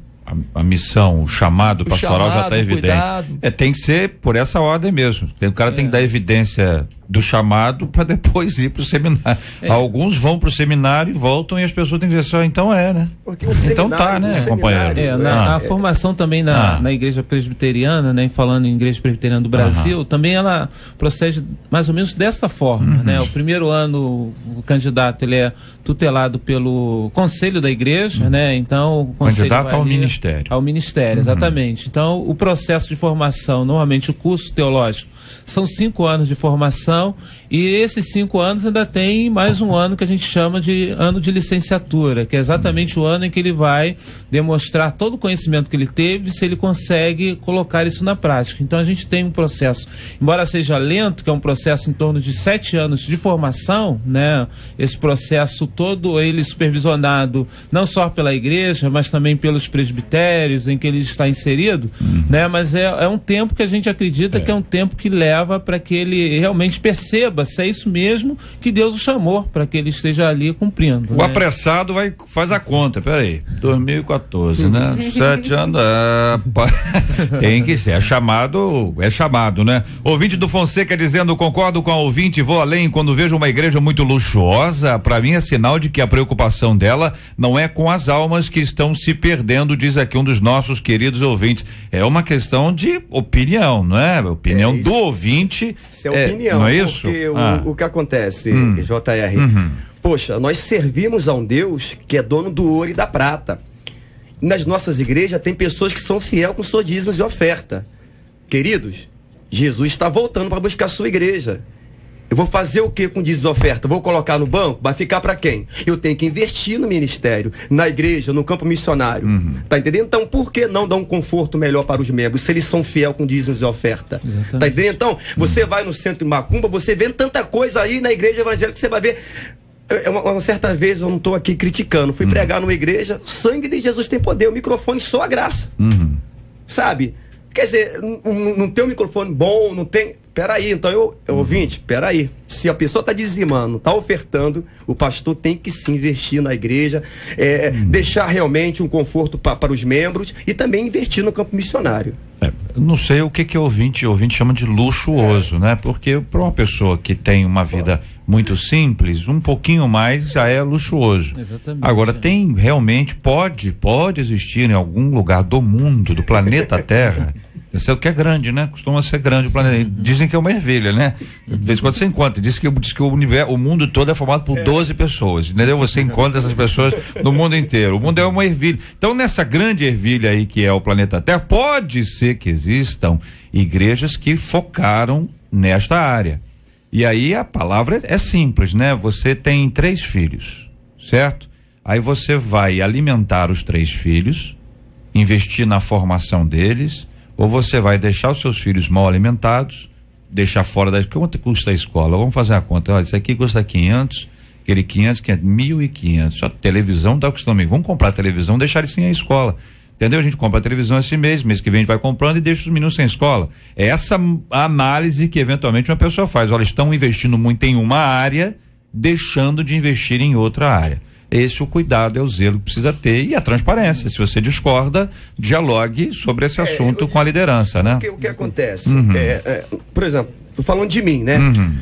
A missão, o chamado pastoral já está evidente. Tem que ser por essa ordem mesmo. O cara tem que dar evidência do chamado para depois ir para o seminário. Alguns vão para o seminário e voltam, e as pessoas têm que dizer só, então né? Então tá, né, companheiro? A formação também na igreja presbiteriana, né, falando em igreja presbiteriana do Brasil, também ela procede mais ou menos desta forma, né? O primeiro ano o candidato ele é tutelado pelo conselho da igreja, né? Então o conselho candidato ao ministério, exatamente. Então o processo de formação, normalmente o curso teológico são 5 anos de formação, graduação, e esses 5 anos ainda tem mais um ano que a gente chama de ano de licenciatura, que é exatamente o ano em que ele vai demonstrar todo o conhecimento que ele teve, se ele consegue colocar isso na prática. Então a gente tem um processo, embora seja lento, que é um processo em torno de 7 anos de formação, né? Esse processo todo, ele supervisionado não só pela igreja, mas também pelos presbitérios em que ele está inserido, né? Mas é um tempo que a gente acredita que é um tempo que leva para que ele realmente perceba se é isso mesmo que Deus o chamou, para que ele esteja ali cumprindo. O apressado faz a conta, peraí, 2014, né? 7 anos, tem que ser, é chamado, né? Ouvinte do Fonseca dizendo, concordo com a ouvinte, vou além, quando vejo uma igreja muito luxuosa, para mim é sinal de que a preocupação dela não é com as almas que estão se perdendo, diz aqui um dos nossos queridos ouvintes. É uma questão de opinião, não é? Opinião do ouvinte. Isso é opinião, não é isso? Porque o que acontece, JR, poxa, nós servimos a um Deus que é dono do ouro e da prata. Nas nossas igrejas tem pessoas que são fiel com seus dízimos e oferta. Queridos, Jesus está voltando para buscar a sua igreja. Eu vou fazer o que com dízimos e oferta? Vou colocar no banco? Vai ficar para quem? Eu tenho que investir no ministério, na igreja, no campo missionário. Tá entendendo? Então, por que não dar um conforto melhor para os membros, se eles são fiel com dízimos e oferta? Exatamente. Tá entendendo? Então, você vai no centro de Macumba, você vê tanta coisa aí na igreja evangélica que você vai ver. Uma certa vez, eu não estou aqui criticando, fui pregar numa igreja, sangue de Jesus tem poder, o microfone só a graça. Sabe? Quer dizer, não tem um microfone bom, não tem... Peraí, então eu ouvinte, peraí. Se a pessoa está dizimando, está ofertando, o pastor tem que se investir na igreja, deixar realmente um conforto para os membros e também investir no campo missionário. Não sei o que o ouvinte chama de luxuoso, né? Porque para uma pessoa que tem uma vida muito simples, um pouquinho mais já é luxuoso. Exatamente. Agora tem realmente, pode existir em algum lugar do mundo, do planeta Terra. Isso é o que é grande, né? Costuma ser grande o planeta. Dizem que é uma ervilha, né? De vez em quando você encontra. Diz que o mundo todo é formado por 12 pessoas, entendeu? Você encontra essas pessoas no mundo inteiro. O mundo é uma ervilha. Então, nessa grande ervilha aí que é o planeta Terra, pode ser que existam igrejas que focaram nesta área. E aí a palavra é simples, né? Você tem 3 filhos, certo? Aí você vai alimentar os 3 filhos, investir na formação deles, ou você vai deixar os seus filhos mal alimentados, deixar fora da... Quanto custa a escola? Vamos fazer a conta. Olha, isso aqui custa 500, aquele 500 que é 1.500. A televisão dá o que estão. Vamos comprar a televisão, deixar eles sem a escola. Entendeu? A gente compra a televisão esse mês que vem a gente vai comprando e deixa os meninos sem escola. É essa análise que eventualmente uma pessoa faz. Olha, estão investindo muito em uma área, deixando de investir em outra área. Esse o cuidado, é o zelo que precisa ter e a transparência. Se você discorda, dialogue sobre esse assunto com a liderança, né? O que acontece? Por exemplo, tô falando de mim, né?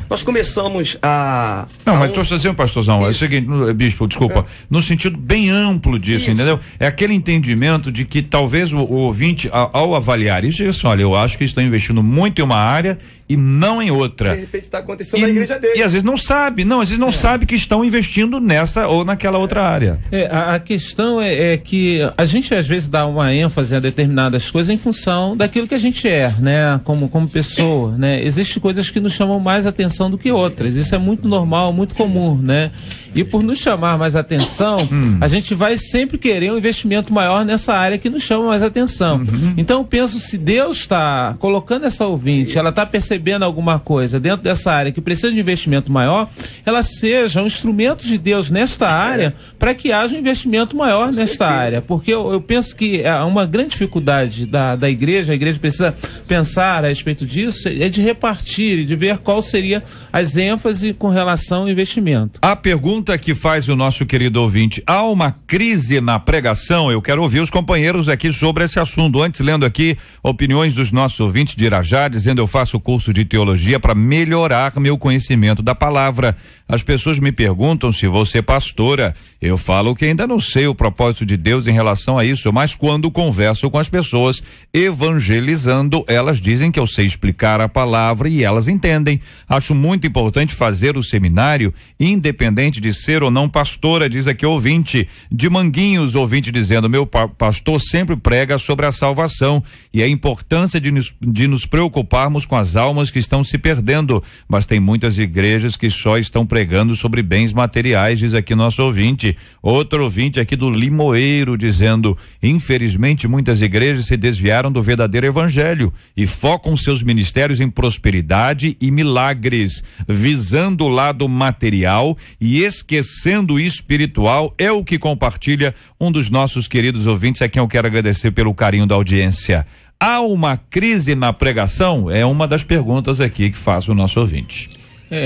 Nós começamos a... Não, mas estou dizendo, pastorzão, é o seguinte, bispo, desculpa, no sentido bem amplo disso, entendeu? É aquele entendimento de que talvez o ouvinte, ao avaliar isso, diz assim, olha, eu acho que estão investindo muito em uma área e não em outra. De repente está acontecendo na igreja dele. E às vezes não sabe, sabe que estão investindo nessa ou naquela outra área. A questão é que a gente às vezes dá uma ênfase a determinadas coisas em função daquilo que a gente é, né? Como pessoa, né? Existem coisas que nos chamam mais atenção do que outras. Isso é muito normal, muito comum, né? E por nos chamar mais atenção, a gente vai sempre querer um investimento maior nessa área que nos chama mais atenção. Então eu penso, se Deus está colocando essa ouvinte, ela está percebendo alguma coisa dentro dessa área que precisa de investimento maior, ela seja um instrumento de Deus nesta área para que haja um investimento maior nesta área. Porque eu penso que uma grande dificuldade da igreja, a igreja precisa pensar a respeito disso, é de repartir e de ver qual seria as ênfases com relação ao investimento. A pergunta que faz o nosso querido ouvinte: há uma crise na pregação? Eu quero ouvir os companheiros aqui sobre esse assunto. Antes, lendo aqui opiniões dos nossos ouvintes de Irajá, dizendo: eu faço curso de teologia para melhorar meu conhecimento da palavra. As pessoas me perguntam se vou ser pastora. Eu falo que ainda não sei o propósito de Deus em relação a isso, mas quando converso com as pessoas evangelizando, elas dizem que eu sei explicar a palavra e elas entendem. Acho muito importante fazer o seminário, independente de ser ou não pastora, diz aqui ouvinte. De Manguinhos, ouvinte dizendo, meu pastor sempre prega sobre a salvação e a importância de nos preocuparmos com as almas que estão se perdendo, mas tem muitas igrejas que só estão pregando sobre bens materiais, diz aqui nosso ouvinte. Outro ouvinte aqui do Limoeiro dizendo, infelizmente muitas igrejas se desviaram do verdadeiro evangelho e focam seus ministérios em prosperidade e milagres, visando o lado material e esquecendo o espiritual, é o que compartilha um dos nossos queridos ouvintes, a quem eu quero agradecer pelo carinho da audiência. Há uma crise na pregação? É uma das perguntas aqui que faz o nosso ouvinte.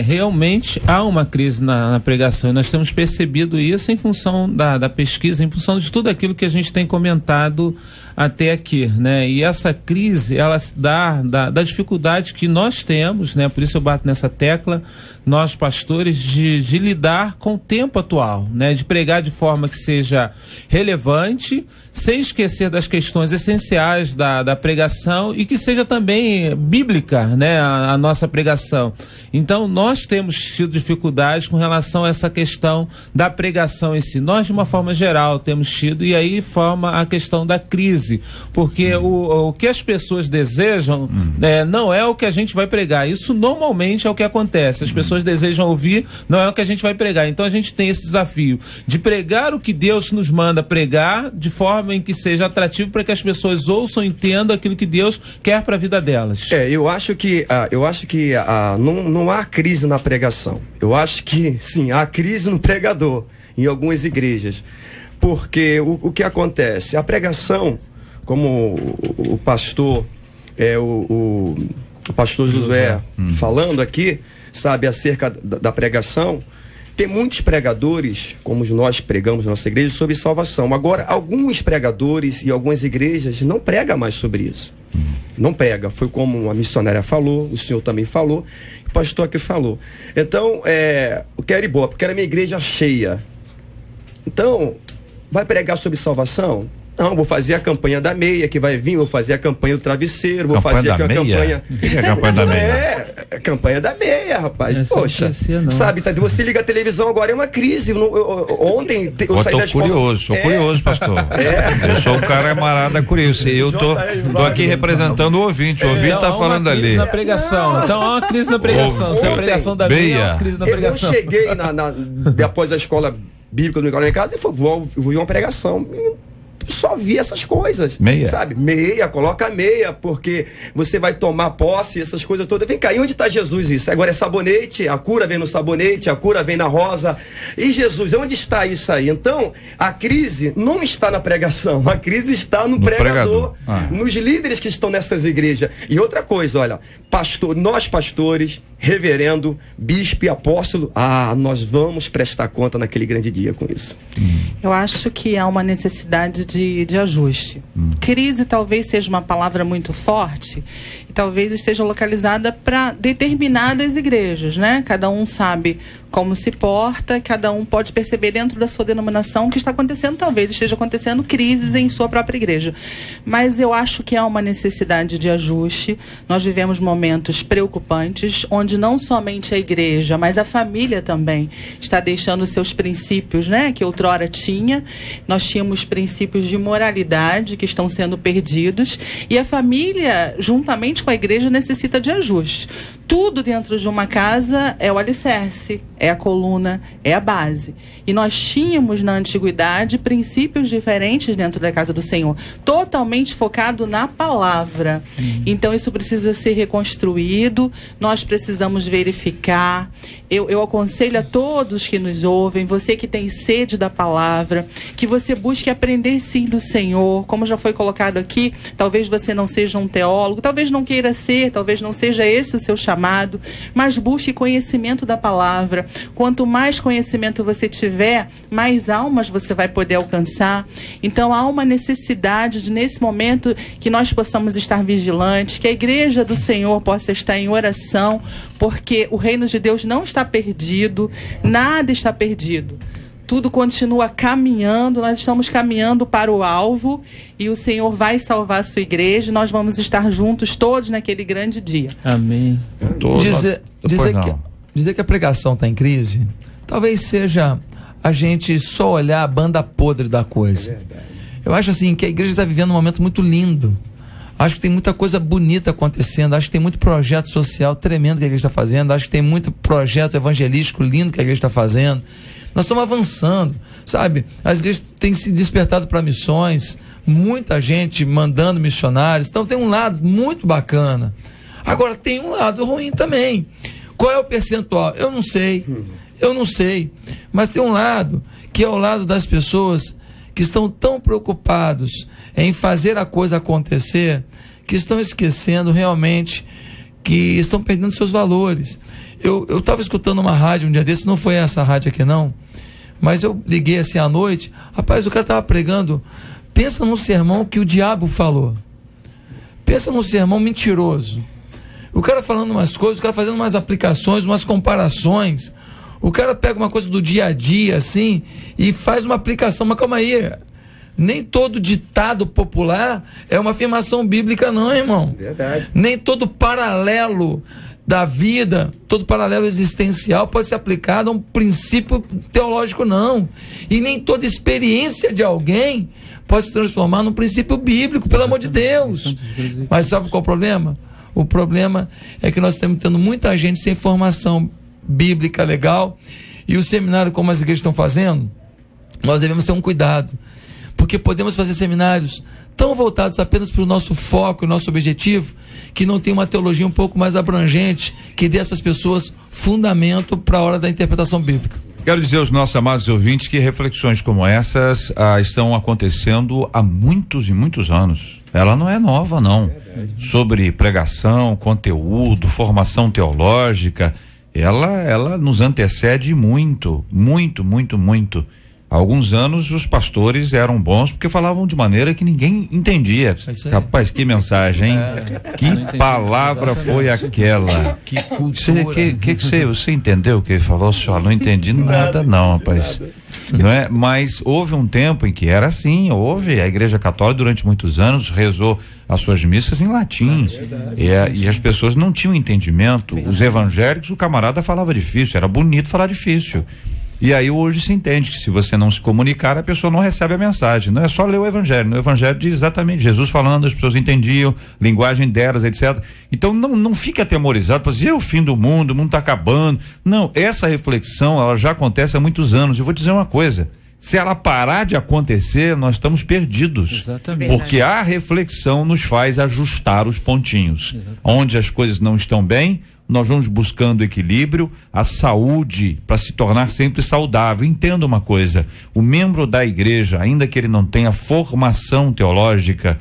Realmente há uma crise na pregação e nós temos percebido isso em função da pesquisa, em função de tudo aquilo que a gente tem comentado até aqui, né? E essa crise, ela se dá da dificuldade que nós temos, né? Por isso eu bato nessa tecla, nós pastores, de lidar com o tempo atual, né? De pregar de forma que seja relevante, sem esquecer das questões essenciais da pregação e que seja também bíblica, né? A nossa pregação. Então, nós temos tido dificuldades com relação a essa questão da pregação em si. Nós, de uma forma geral, temos tido, e aí forma a questão da crise, porque o que as pessoas desejam não é o que a gente vai pregar. Isso normalmente é o que acontece. As pessoas desejam ouvir, não é o que a gente vai pregar. Então a gente tem esse desafio de pregar o que Deus nos manda pregar, de forma em que seja atrativo para que as pessoas ouçam e entendam aquilo que Deus quer para a vida delas. Eu acho que não há crise na pregação. Eu acho que sim, há crise no pregador em algumas igrejas, porque o que acontece? A pregação, como o pastor o pastor Josué falando aqui, sabe, acerca da pregação, tem muitos pregadores, como nós pregamos na nossa igreja, sobre salvação. Agora, alguns pregadores e algumas igrejas não pregam mais sobre isso. Não prega. Foi como a missionária falou, o senhor também falou, o pastor aqui falou. Então, eu quero ir embora, porque era minha igreja cheia. Então, vai pregar sobre salvação? Não, vou fazer a campanha da meia que vai vir, vou fazer a campanha do travesseiro, vou fazer a campanha... O que é a campanha da meia? A campanha da meia, rapaz. Poxa, sabe, você liga a televisão agora, é uma crise. Ontem eu saí da escola... Sou curioso, pastor. Eu sou um camarada curioso. Eu tô aqui representando o ouvinte. O ouvinte tá falando ali. Crise na pregação. Então há uma crise na pregação. Se a pregação da meia é uma crise na pregação. Eu cheguei após a escola bíblica do meu casa e vou ver uma pregação. Só vi essas coisas, meia. Sabe? Meia, coloca meia, porque você vai tomar posse, essas coisas todas. Vem cá, e onde está Jesus isso? Agora é sabonete, a cura vem no sabonete, a cura vem na rosa. E Jesus, onde está isso aí? Então, a crise não está na pregação, a crise está no pregador. Nos líderes que estão nessas igrejas. E outra coisa, olha, nós pastores, reverendo, bispo e apóstolo, nós vamos prestar conta naquele grande dia com isso. Eu acho que há uma necessidade de ajuste. Crise talvez seja uma palavra muito forte e talvez esteja localizada para determinadas igrejas, né? Cada um sabe como se porta, cada um pode perceber dentro da sua denominação o que está acontecendo, talvez esteja acontecendo crises em sua própria igreja. Mas eu acho que há uma necessidade de ajuste. Nós vivemos momentos preocupantes, onde não somente a igreja, mas a família também está deixando seus princípios, né, que outrora tinha. Nós tínhamos princípios de moralidade que estão sendo perdidos, e a família, juntamente com a igreja, necessita de ajuste. Tudo dentro de uma casa é o alicerce, é a coluna, é a base. E nós tínhamos na antiguidade princípios diferentes dentro da casa do Senhor, totalmente focado na palavra. Então isso precisa ser reconstruído, nós precisamos verificar. Eu aconselho a todos que nos ouvem, você que tem sede da palavra, que você busque aprender sim do Senhor, como já foi colocado aqui. Talvez você não seja um teólogo, talvez não queira ser, talvez não seja esse o seu chamado, mas busque conhecimento da palavra. Quanto mais conhecimento você tiver, mais almas você vai poder alcançar. Então há uma necessidade de, nesse momento, que nós possamos estar vigilantes, que a igreja do Senhor possa estar em oração, porque o reino de Deus não está perdido, nada está perdido. Tudo continua caminhando, nós estamos caminhando para o alvo e o Senhor vai salvar a sua igreja. Nós vamos estar juntos todos naquele grande dia. Amém. Dizer que a pregação está em crise talvez seja a gente só olhar a banda podre da coisa. Eu acho assim que a igreja está vivendo um momento muito lindo. Acho que tem muita coisa bonita acontecendo. Acho que tem muito projeto social tremendo que a igreja está fazendo. Acho que tem muito projeto evangelístico lindo que a igreja está fazendo. Nós estamos avançando, sabe? As igrejas têm se despertado para missões, muita gente mandando missionários. Então tem um lado muito bacana. Agora tem um lado ruim também. Qual é o percentual? Eu não sei. Mas tem um lado que é o lado das pessoas que estão tão preocupados em fazer a coisa acontecer, que estão esquecendo realmente que estão perdendo seus valores. Eu estava escutando uma rádio um dia desse, não foi essa rádio aqui não, mas eu liguei assim à noite, rapaz, o cara estava pregando, pensa num sermão que o diabo falou, pensa num sermão mentiroso, o cara falando umas coisas, o cara fazendo umas aplicações, umas comparações. O cara pega uma coisa do dia a dia, assim, e faz uma aplicação. Mas calma aí, nem todo ditado popular é uma afirmação bíblica não, irmão. Verdade. Nem todo paralelo da vida, todo paralelo existencial pode ser aplicado a um princípio teológico, não. E nem toda experiência de alguém pode se transformar num princípio bíblico, pelo amor de Deus. Mas sabe qual é o problema? O problema é que nós estamos tendo muita gente sem formação bíblica legal, e o seminário como as igrejas estão fazendo, nós devemos ter um cuidado, porque podemos fazer seminários tão voltados apenas para o nosso foco e nosso objetivo, que não tem uma teologia um pouco mais abrangente, que dê a essas pessoas fundamento para a hora da interpretação bíblica. Quero dizer aos nossos amados ouvintes que reflexões como essas estão acontecendo há muitos e muitos anos. Ela não é nova, não. Sobre pregação, conteúdo, formação teológica, ela nos antecede muito. Há alguns anos os pastores eram bons porque falavam de maneira que ninguém entendia. Rapaz, que mensagem, hein? Que palavra foi aquela? Que cultura. Você entendeu o que ele falou, senhor? Não entendi nada não, rapaz. Não é? Mas houve um tempo em que era assim, a Igreja Católica durante muitos anos rezou as suas missas em latim, e as pessoas não tinham entendimento. Os evangélicos, o camarada falava difícil, era bonito falar difícil. E aí hoje se entende que se você não se comunicar, a pessoa não recebe a mensagem. Não é só ler o evangelho. No evangelho diz exatamente Jesus falando, as pessoas entendiam, linguagem delas, etc. Então não fique atemorizado para dizer, o fim do mundo está acabando. Não, essa reflexão, ela já acontece há muitos anos. Eu vou dizer uma coisa, se ela parar de acontecer, nós estamos perdidos. Exatamente. Porque a reflexão nos faz ajustar os pontinhos. Exatamente. Onde as coisas não estão bem, nós vamos buscando equilíbrio, a saúde para se tornar sempre saudável. Entenda uma coisa, o membro da igreja, ainda que ele não tenha formação teológica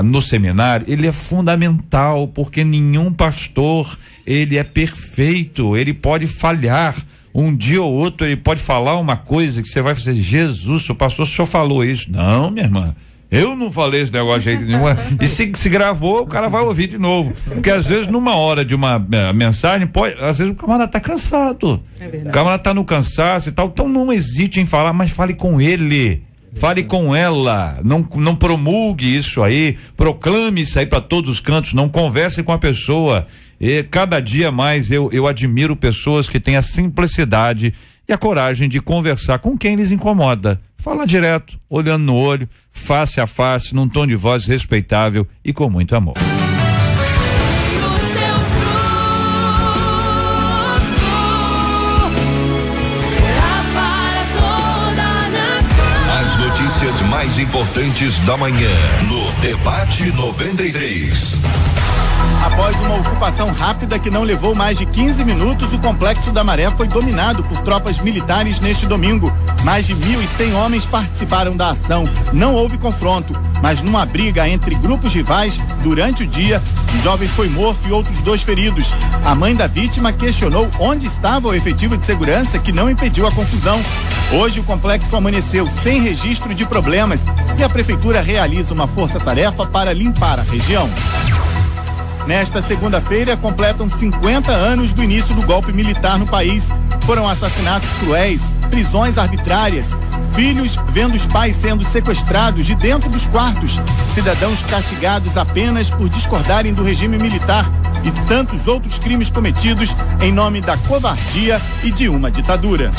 no seminário, ele é fundamental, porque nenhum pastor, ele é perfeito, ele pode falhar. Um dia ou outro ele pode falar uma coisa que você vai fazer, Jesus, o pastor, o senhor falou isso. Não, minha irmã, eu não falei esse negócio de jeito nenhum. E se gravou, o cara vai ouvir de novo. Porque às vezes, numa hora de uma mensagem, às vezes o camarada tá cansado. É verdade. O camarada tá no cansaço e tal. Então não hesite em falar, mas fale com ele. Fale com ela. Não promulgue isso aí. Proclame isso aí para todos os cantos. Não converse com a pessoa. E cada dia mais eu admiro pessoas que têm a simplicidade e a coragem de conversar com quem lhes incomoda. Fala direto, olhando no olho, face a face, num tom de voz respeitável e com muito amor. As notícias mais importantes da manhã no Debate 93. Após uma ocupação rápida que não levou mais de 15 minutos, o Complexo da Maré foi dominado por tropas militares neste domingo. Mais de 1.100 homens participaram da ação. Não houve confronto, mas numa briga entre grupos rivais, durante o dia, um jovem foi morto e outros 2 feridos. A mãe da vítima questionou onde estava o efetivo de segurança que não impediu a confusão. Hoje o complexo amanheceu sem registro de problemas e a prefeitura realiza uma força-tarefa para limpar a região. Nesta segunda-feira, completam 50 anos do início do golpe militar no país. Foram assassinatos cruéis, prisões arbitrárias, filhos vendo os pais sendo sequestrados de dentro dos quartos, cidadãos castigados apenas por discordarem do regime militar, e tantos outros crimes cometidos em nome da covardia e de uma ditadura.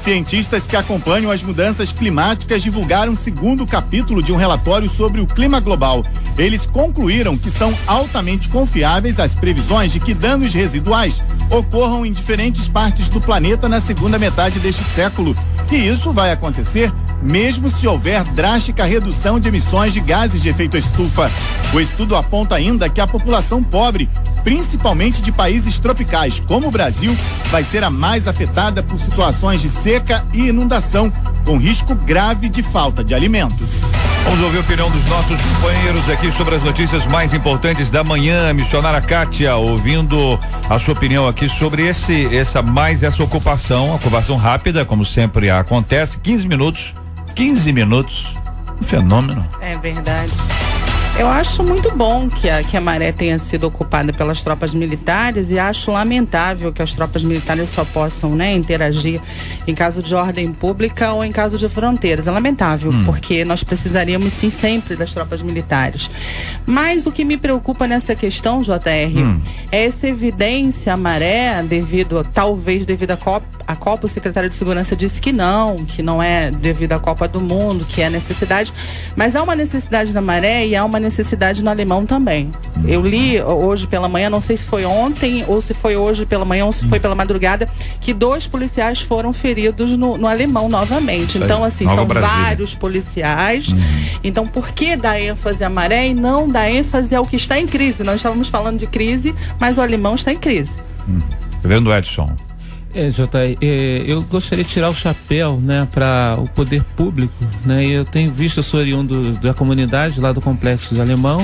Cientistas que acompanham as mudanças climáticas divulgaram o segundo capítulo de um relatório sobre o clima global. Eles concluíram que são altamente confiáveis as previsões de que danos residuais ocorram em diferentes partes do planeta na segunda metade deste século. E isso vai acontecer mesmo se houver drástica redução de emissões de gases de efeito estufa. O estudo aponta ainda que a população pobre, principalmente de países tropicais como o Brasil, vai ser a mais afetada por situações de seca e inundação, com risco grave de falta de alimentos. Vamos ouvir a opinião dos nossos companheiros aqui sobre as notícias mais importantes da manhã. Missionária Kátia, ouvindo a sua opinião aqui sobre essa ocupação rápida, como sempre acontece, 15 minutos, um fenômeno. É verdade. Eu acho muito bom que a Maré tenha sido ocupada pelas tropas militares e acho lamentável que as tropas militares só possam, interagir em caso de ordem pública ou em caso de fronteiras. É lamentável, porque nós precisaríamos sim sempre das tropas militares. Mas o que me preocupa nessa questão, JR, é essa evidência, a Maré, talvez devido à Copa, o secretário de Segurança disse que não é devido à Copa do Mundo, que é necessidade, mas há uma necessidade na Maré e há uma necessidade no Alemão também. Eu li hoje pela manhã, não sei se foi ontem ou se foi hoje pela manhã ou se foi pela madrugada, que 2 policiais foram feridos no Alemão novamente. Então, assim, Nova são Brasília. vários policiais. Então, por que dar ênfase à Maré e não dar ênfase ao que está em crise? Nós estávamos falando de crise, mas o Alemão está em crise. Tá vendo, Edson? Eu gostaria de tirar o chapéu, para o poder público, Eu tenho visto, eu sou oriundo da comunidade lá do Complexo do Alemão,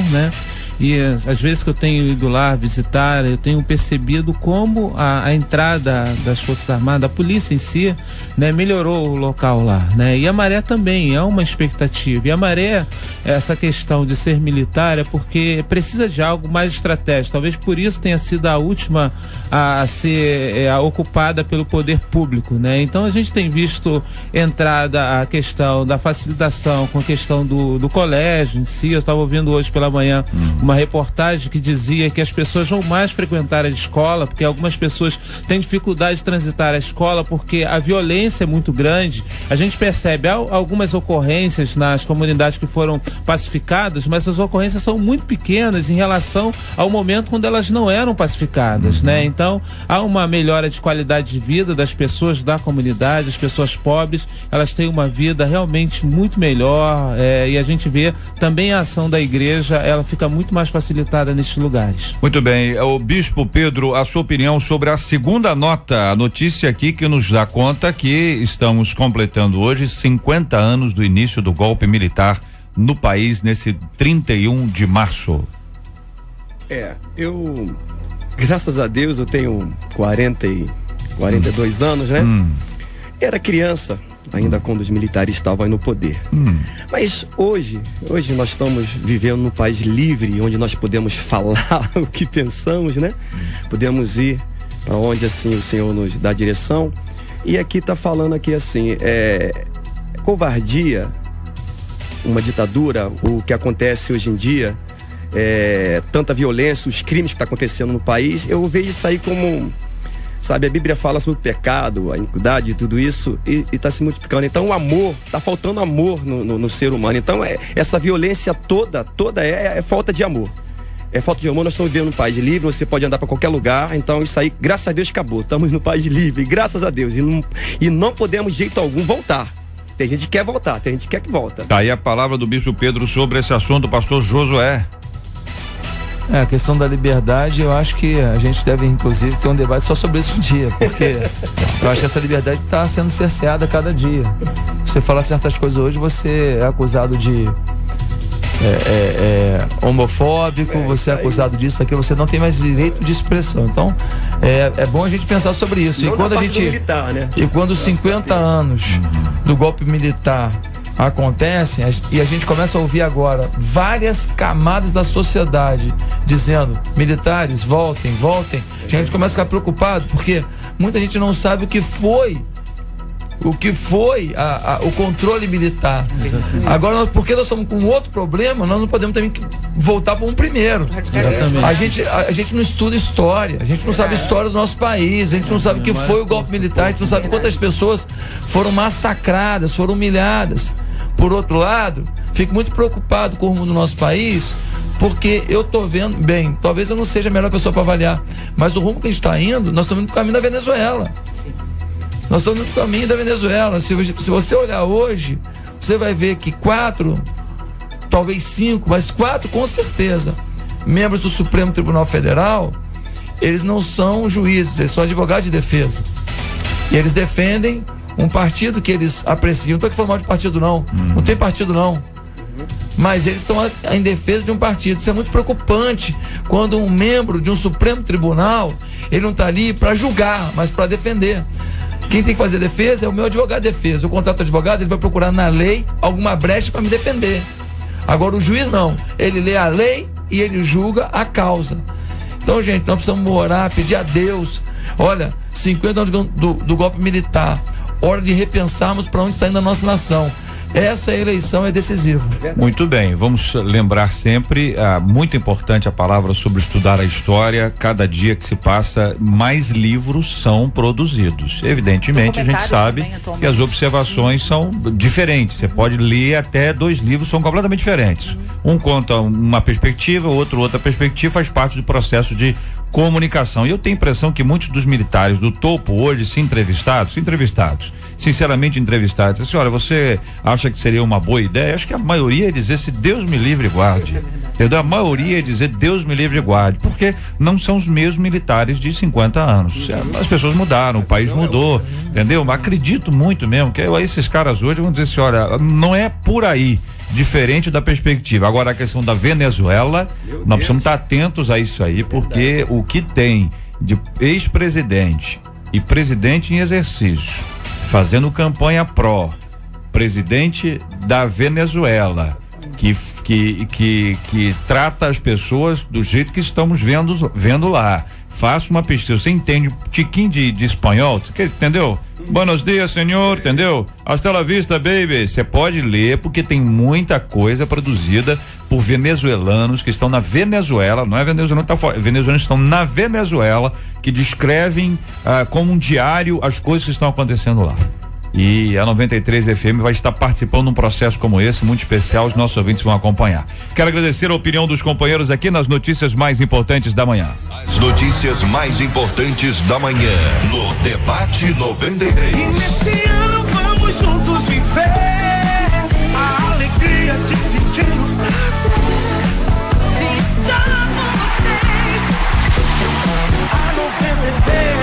E às vezes que eu tenho ido lá visitar, eu tenho percebido como a entrada das Forças Armadas, a polícia em si, melhorou o local lá, E a Maré também é uma expectativa. E a Maré, essa questão de ser militar é porque precisa de algo mais estratégico. Talvez por isso tenha sido a última a ser ocupada pelo poder público, Então a gente tem visto entrada a questão da facilitação com a questão do colégio em si. Eu estava ouvindo hoje pela manhã uma reportagem que dizia que as pessoas vão mais frequentar a escola, porque algumas pessoas têm dificuldade de transitar a escola porque a violência é muito grande. A gente percebe algumas ocorrências nas comunidades que foram pacificadas, mas as ocorrências são muito pequenas em relação ao momento quando elas não eram pacificadas, Então, há uma melhora de qualidade de vida das pessoas da comunidade, as pessoas pobres, elas têm uma vida realmente muito melhor, e a gente vê também a ação da igreja, ela fica muito mais facilitada nesses lugares. Muito bem, o Bispo Pedro, a sua opinião sobre a segunda nota, a notícia aqui que nos dá conta que estamos completando hoje 50 anos do início do golpe militar no país nesse 31 de março. Graças a Deus, eu tenho 42 anos, Era criança ainda quando os militares estavam aí no poder. Mas hoje nós estamos vivendo num país livre, onde nós podemos falar o que pensamos, Podemos ir para onde assim o Senhor nos dá direção. E aqui está falando aqui assim, covardia, uma ditadura, o que acontece hoje em dia, tanta violência, os crimes que estão acontecendo no país, eu vejo isso aí como... Sabe, a Bíblia fala sobre o pecado, a iniquidade e tudo isso, e está se multiplicando. Então o amor, está faltando amor no ser humano. Então essa violência toda é falta de amor. É falta de amor. Nós estamos vivendo num país livre, você pode andar para qualquer lugar. Então isso aí, graças a Deus, acabou. Estamos no país livre, graças a Deus. E não podemos de jeito algum voltar. Tem gente que quer voltar, tem gente que quer que volta. Tá aí a palavra do Bispo Pedro sobre esse assunto, pastor Josué. A questão da liberdade, eu acho que a gente deve, inclusive, ter um debate só sobre isso um dia, porque eu acho que essa liberdade está sendo cerceada a cada dia. Você falar certas coisas hoje, você é acusado de homofóbico, você é acusado disso, aquilo, você não tem mais direito de expressão. Então, é bom a gente pensar sobre isso. Não, e quando a gente militar, e quando os 50 anos do golpe militar acontecem e a gente começa a ouvir agora várias camadas da sociedade dizendo: militares, voltem, a gente começa a ficar preocupado, porque muita gente não sabe o que foi o que foi o controle militar. Agora, porque nós estamos com outro problema, nós não podemos também voltar para um primeiro. A gente não estuda história, a gente não sabe a história do nosso país, a gente não sabe o que foi o golpe militar, a gente não sabe quantas pessoas foram massacradas, foram humilhadas. Por outro lado, fico muito preocupado com o rumo do nosso país, porque eu estou vendo, bem, talvez eu não seja a melhor pessoa para avaliar, mas o rumo que a gente está indo, nós estamos indo no caminho da Venezuela. Nós estamos no caminho da Venezuela. Se você olhar hoje, você vai ver que 4, talvez 5, mas 4 com certeza, membros do Supremo Tribunal Federal, eles não são juízes, eles são advogados de defesa. E eles defendem um partido que eles apreciam. Não estou aqui falando mal de partido, não. Não tem partido, não. Mas eles estão em defesa de um partido. Isso é muito preocupante quando um membro de um Supremo Tribunal, ele não está ali para julgar, mas para defender. Quem tem que fazer defesa é o meu advogado de defesa. Eu contrato o advogado, ele vai procurar na lei alguma brecha para me defender. Agora o juiz não. Ele lê a lei e ele julga a causa. Então, gente, nós precisamos orar, pedir a Deus. Olha, 50 anos do golpe militar. Hora de repensarmos para onde está indo a nossa nação. Essa eleição é decisiva. Muito bem, vamos lembrar sempre, muito importante a palavra sobre estudar a história. Cada dia que se passa, mais livros são produzidos. Evidentemente, a gente sabe que as observações são diferentes. Você pode ler até 2 livros, são completamente diferentes. Um conta uma perspectiva, outro outra perspectiva, faz parte do processo de comunicação. E eu tenho a impressão que muitos dos militares do topo hoje, se entrevistados, sinceramente entrevistados, assim, olha, você acha que seria uma boa ideia? Acho que a maioria ia dizer, se Deus me livre e guarde. Entendeu? A maioria ia dizer, Deus me livre e guarde, porque não são os mesmos militares de 50 anos. As pessoas mudaram, o país mudou, entendeu? Mas acredito muito mesmo que esses caras hoje vão dizer assim, olha, não é por aí. Diferente da perspectiva. Agora, a questão da Venezuela, nós precisamos estar atentos a isso aí, porque o que tem de ex-presidente e presidente em exercício fazendo campanha pró-presidente da Venezuela, que trata as pessoas do jeito que estamos vendo lá. Faça uma pesquisa. Você entende um tiquinho de espanhol? Entendeu? Buenos dias, senhor, entendeu? Hasta la vista, baby. Você pode ler, porque tem muita coisa produzida por venezuelanos que estão na Venezuela, não é venezuelano, venezuelanos estão na Venezuela, que descrevem como um diário as coisas que estão acontecendo lá. E a 93 FM vai estar participando de um processo como esse, muito especial, os nossos ouvintes vão acompanhar. Quero agradecer a opinião dos companheiros aqui nas notícias mais importantes da manhã. As notícias mais importantes da manhã, no Debate 93. E nesse ano vamos juntos viver a alegria de sentir o prazer de estar com vocês. A 93.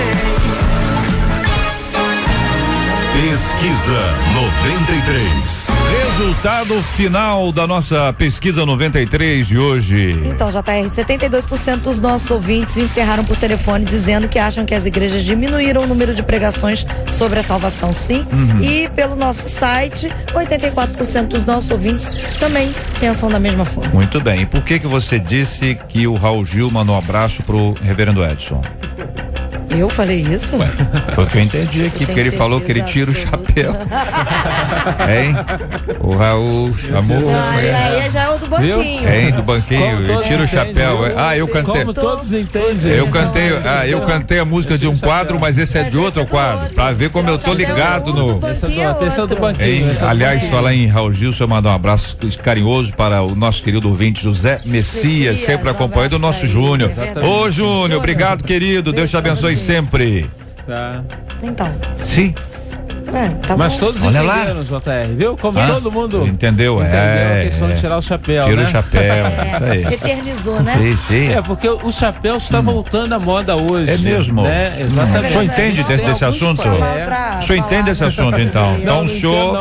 Pesquisa 93. Resultado final da nossa pesquisa 93 de hoje. Então, JR, 72% dos nossos ouvintes encerraram por telefone dizendo que acham que as igrejas diminuíram o número de pregações sobre a salvação, sim. E pelo nosso site, 84% dos nossos ouvintes também pensam da mesma forma. Muito bem. E por que você disse que o Raul Gil mandou um abraço pro reverendo Edson? Eu falei isso? Ué, foi o que eu entendi aqui, porque ele falou que ele tira o chapéu. Hein? O Raul chamou. Aí já é o do banquinho. Hein? Do banquinho, ele tira o chapéu. Eu cantei. Como todos entendem. Eu cantei a música de um quadro, mas esse é de outro quadro. Pra ver como eu tô ligado no. Esse é o do banquinho. Aliás, falar em Raul Gil, eu mandar um abraço carinhoso para o nosso querido ouvinte José Messias, sempre acompanhando o nosso Júnior. Ô, Júnior, obrigado, querido. Deus te abençoe sempre. Tá. Então. Sim. Tá mas bom. todos Olha entenderam, JR, viu? Como todo mundo entendeu a questão de tirar o chapéu, tira né? o chapéu, isso aí. Eternizou, né? Sim. Porque o chapéu está voltando à moda hoje. É mesmo? Né? Exatamente. O senhor entende desse assunto? O senhor entende desse assunto, então? Então o senhor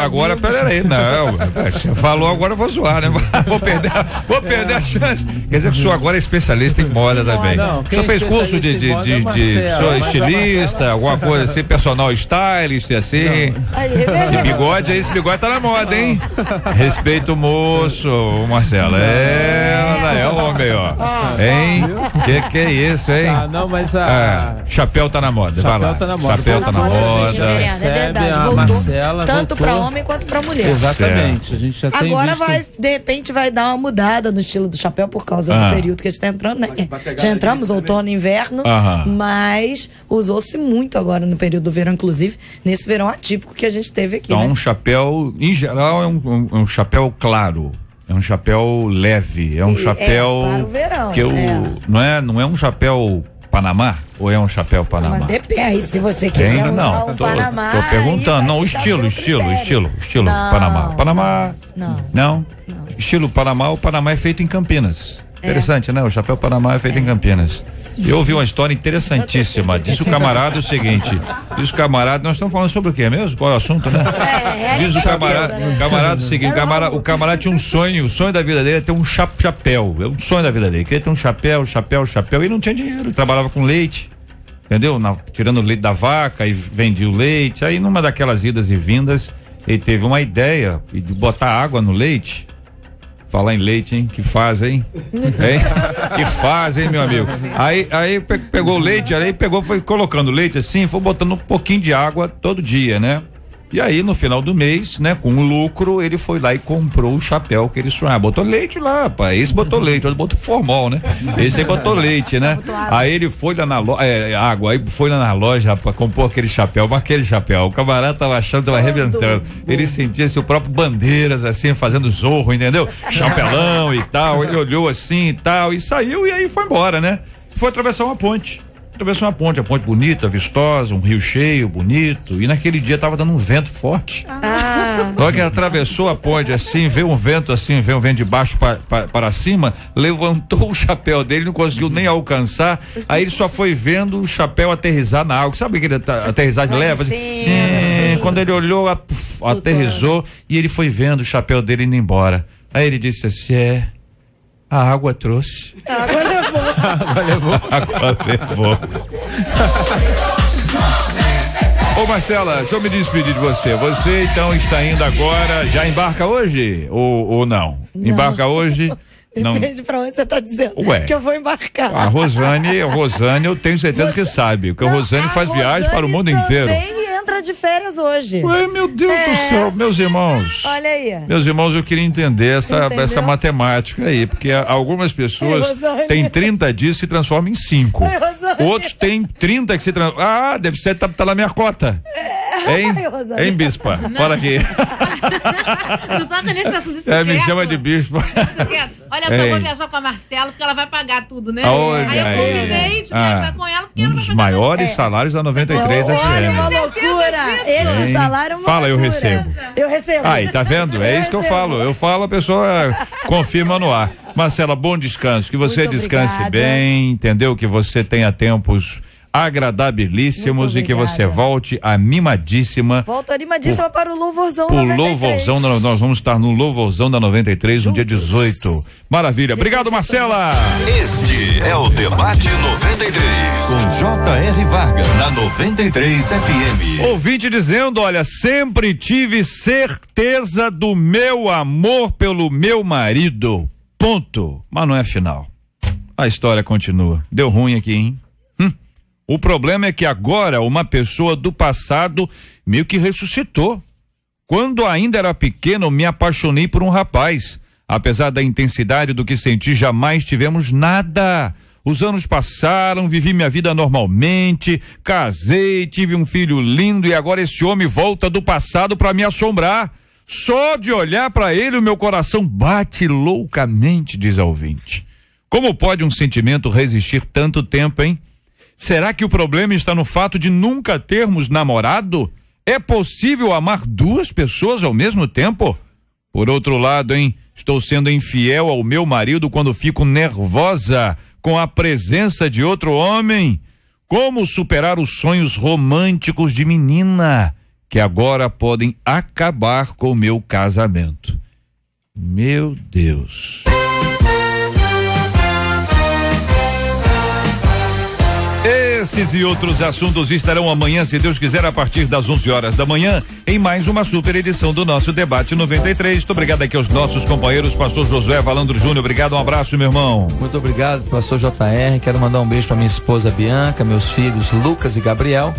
agora, peraí, não, você falou, agora eu vou zoar, né? Vou perder a chance. Quer dizer que o senhor agora é especialista em moda também. O senhor fez curso de senhor estilista, alguma coisa assim, personal style? bailes, assim. Esse bigode tá na moda, hein? Respeita o moço, Marcelo. É homem, ó. Hein? Que é isso, hein? Não, mas chapéu tá na moda, vai lá. Chapéu tá na moda. É verdade, a voltou Marcela tanto voltou. pra homem quanto pra mulher. Exatamente. A gente já tem Agora visto... de repente vai dar uma mudada no estilo do chapéu por causa do período que a gente tá entrando, né? Já entramos, outono e inverno, mas usou-se muito agora no período do verão, inclusive nesse verão atípico que a gente teve aqui. Então, né? um chapéu, em geral, é um chapéu claro. É um chapéu leve. É um chapéu. Para o verão. Que não é um chapéu Panamá? Ou é um chapéu Panamá? Mas depende, se você quiser usar não, um Panamá. Tô perguntando. Não, estilo Não, Panamá. Panamá. Não. Estilo Panamá, o Panamá é feito em Campinas. Interessante, né? O chapéu Panamá é feito em Campinas. Eu ouvi uma história interessantíssima. Disse o camarada o seguinte. Nós estamos falando sobre o quê mesmo? Qual é o assunto, né? Diz o camarada o seguinte, o camarada tinha um sonho, o sonho da vida dele é ter um chapéu. É um sonho da vida dele. Queria ter um chapéu, e não tinha dinheiro. Trabalhava com leite, entendeu? Tirando o leite da vaca e vendia o leite. Aí numa daquelas idas e vindas, ele teve uma ideia de botar água no leite. Falar em leite, hein? Que faz, hein? Que faz, hein, meu amigo? Aí pegou o leite, foi colocando leite assim, foi botando um pouquinho de água todo dia, né? E aí, no final do mês, né, com o lucro, ele foi lá e comprou o chapéu que ele sonhava. Botou leite lá, rapaz. Esse botou leite, outro botou formol, né? Esse aí botou leite, né? Aí ele foi lá na loja, aí foi lá na loja, rapaz, comprou aquele chapéu, O camarada tava achando, tava arrebentando. Ele sentia seu próprio Bandeiras, assim, fazendo zorro, entendeu? Chapelão e tal. Ele olhou assim e tal, e saiu, e aí foi embora, né? Foi atravessar uma ponte. Atravessou uma ponte bonita, vistosa, um rio cheio, bonito, e naquele dia tava dando um vento forte. Logo que atravessou a ponte assim, veio um vento de baixo para cima, levantou o chapéu dele, não conseguiu nem alcançar, aí ele só foi vendo o chapéu aterrissar na água, sabe aquele aterrissagem leva? Quando ele olhou, aterrissou, e ele foi vendo o chapéu dele indo embora. Aí ele disse assim, a água trouxe. Água levou. Ô Marcela, deixa eu me despedir de você. Você então está indo agora, já embarca hoje? Ou não? Embarca hoje? Depende pra onde você tá dizendo que eu vou embarcar. A Rosane, eu tenho certeza que sabe, porque a Rosane faz viagem para o mundo inteiro. Entra de férias hoje. Ué, meu Deus do céu, meus irmãos. Olha aí. Meus irmãos, eu queria entender essa matemática aí, porque algumas pessoas têm 30 dias e se transformam em 5. Outros têm 30 que se transformam. Deve ser, tá na minha cota. Hein, bispa? Fala aqui. Não toca nesse assunto. Me chama de bispa. Olha só, eu vou viajar com a Marcela, porque ela vai pagar tudo, né? Olha aí eu convidei de viajar com ela, porque ela vai pagar. Um dos maiores salários da 93 FM. Olha, uma loucura. Esse salário é uma Fala, loucura. eu recebo. Aí, tá vendo? É isso que eu falo. Eu falo, a pessoa confirma no ar. Marcela, bom descanso. Que você descanse bem, entendeu? Que você tenha tempos agradabilíssimos e que você volte animadíssima. Volta animadíssima para o Louvorzão da 93. Louvorzão, nós vamos estar no Louvorzão da 93 no dia 18. Maravilha. Obrigado, Marcela. Este é o Debate 93 com J.R. Vargas na 93 FM. Ouvinte dizendo, olha, sempre tive certeza do meu amor pelo meu marido. Ponto. Mas não é final. A história continua. Deu ruim aqui, hein? O problema é que agora uma pessoa do passado meio que ressuscitou. Quando ainda era pequeno, me apaixonei por um rapaz. Apesar da intensidade do que senti, jamais tivemos nada. Os anos passaram, vivi minha vida normalmente, casei, tive um filho lindo e agora esse homem volta do passado para me assombrar. Só de olhar para ele, o meu coração bate loucamente, diz a ouvinte. Como pode um sentimento resistir tanto tempo, hein? Será que o problema está no fato de nunca termos namorado? É possível amar duas pessoas ao mesmo tempo? Por outro lado, hein? Estou sendo infiel ao meu marido quando fico nervosa com a presença de outro homem. Como superar os sonhos românticos de menina que agora podem acabar com o meu casamento? Meu Deus. Esses e outros assuntos estarão amanhã, se Deus quiser, a partir das 11 horas da manhã, em mais uma super edição do nosso Debate 93. Muito obrigado aqui aos nossos companheiros, pastor Josué Valandro Júnior. Obrigado, um abraço, meu irmão. Muito obrigado, pastor JR. Quero mandar um beijo para minha esposa Bianca, meus filhos Lucas e Gabriel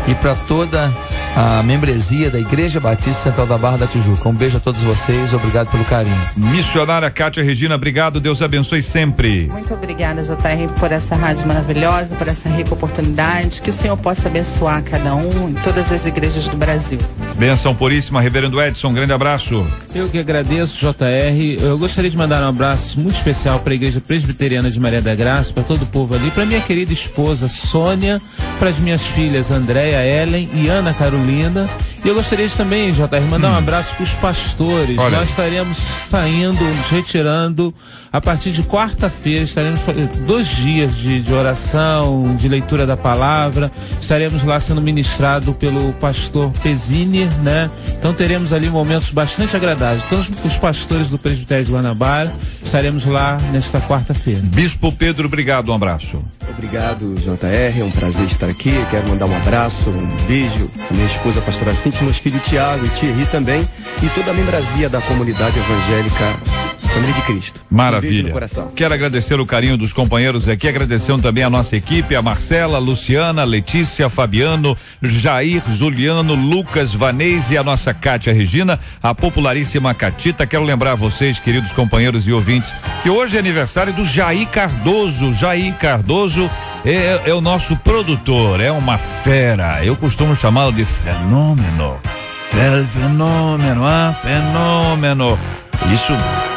e para toda a membresia da Igreja Batista Central da Barra da Tijuca. Um beijo a todos vocês, obrigado pelo carinho. Missionária Kátia Regina, obrigado, Deus abençoe sempre. Muito obrigada, JR, por essa rádio maravilhosa, por essa rica oportunidade, que o Senhor possa abençoar cada um em todas as igrejas do Brasil. Benção puríssima, reverendo Edson, um grande abraço. Eu que agradeço, JR. Eu gostaria de mandar um abraço muito especial para a Igreja Presbiteriana de Maria da Graça, para todo o povo ali, para minha querida esposa Sônia, para as minhas filhas Andréia, Ellen e Ana Carolina. E eu gostaria de também, JR, mandar um abraço para os pastores. Olha. Nós estaremos saindo, nos retirando, a partir de quarta-feira, estaremos 2 dias de oração, de leitura da palavra. Estaremos lá sendo ministrado pelo pastor Pesini, né? Então teremos ali momentos bastante agradáveis. Então os pastores do Presbitério de Guanabara estaremos lá nesta quarta-feira. Bispo Pedro, obrigado, um abraço. Obrigado, JR, é um prazer estar aqui. Quero mandar um abraço, um beijo à minha esposa, a pastora Cintia, meus filhos Tiago e Thierry também, e toda a membresia da comunidade evangélica Família de Cristo. Maravilha. Um beijo no coração. Quero agradecer o carinho dos companheiros aqui, agradecendo também a nossa equipe, a Marcela, a Luciana, a Letícia, Fabiano, Jair, Juliano, Lucas, Vanese e a nossa Kátia Regina, a popularíssima Catita. Quero lembrar a vocês, queridos companheiros e ouvintes, que hoje é aniversário do Jair Cardoso. Jair Cardoso é o nosso produtor, é uma fera. Eu costumo chamá-lo de fenômeno. El fenômeno, fenômeno. Isso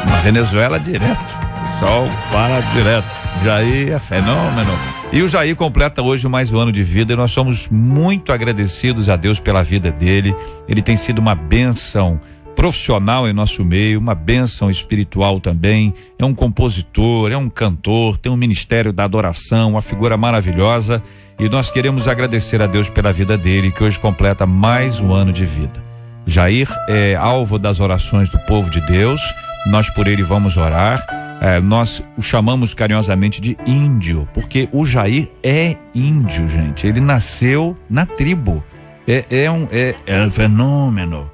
na Venezuela direto. O pessoal fala direto. Jair é fenômeno. E o Jair completa hoje mais um ano de vida e nós somos muito agradecidos a Deus pela vida dele. Ele tem sido uma bênção profissional em nosso meio, uma bênção espiritual também. É um compositor, é um cantor, tem um ministério da adoração, uma figura maravilhosa. E nós queremos agradecer a Deus pela vida dele, que hoje completa mais um ano de vida. Jair é alvo das orações do povo de Deus, nós por ele vamos orar, nós o chamamos carinhosamente de índio, porque o Jair é índio, gente, ele nasceu na tribo, é um fenômeno,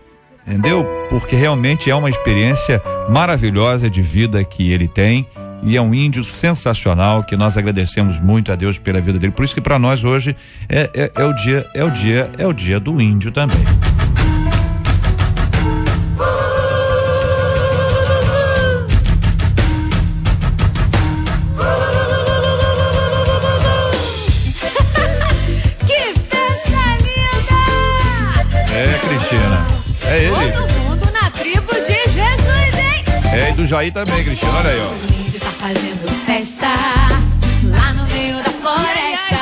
entendeu? Porque realmente é uma experiência maravilhosa de vida que ele tem, e é um índio sensacional, que nós agradecemos muito a Deus pela vida dele, por isso que para nós hoje é o dia do índio também. É ele. Todo mundo na tribo de Jesus, hein? É, e do Jair também, Cristina, olha aí, ó. O índio tá fazendo festa lá no meio da floresta.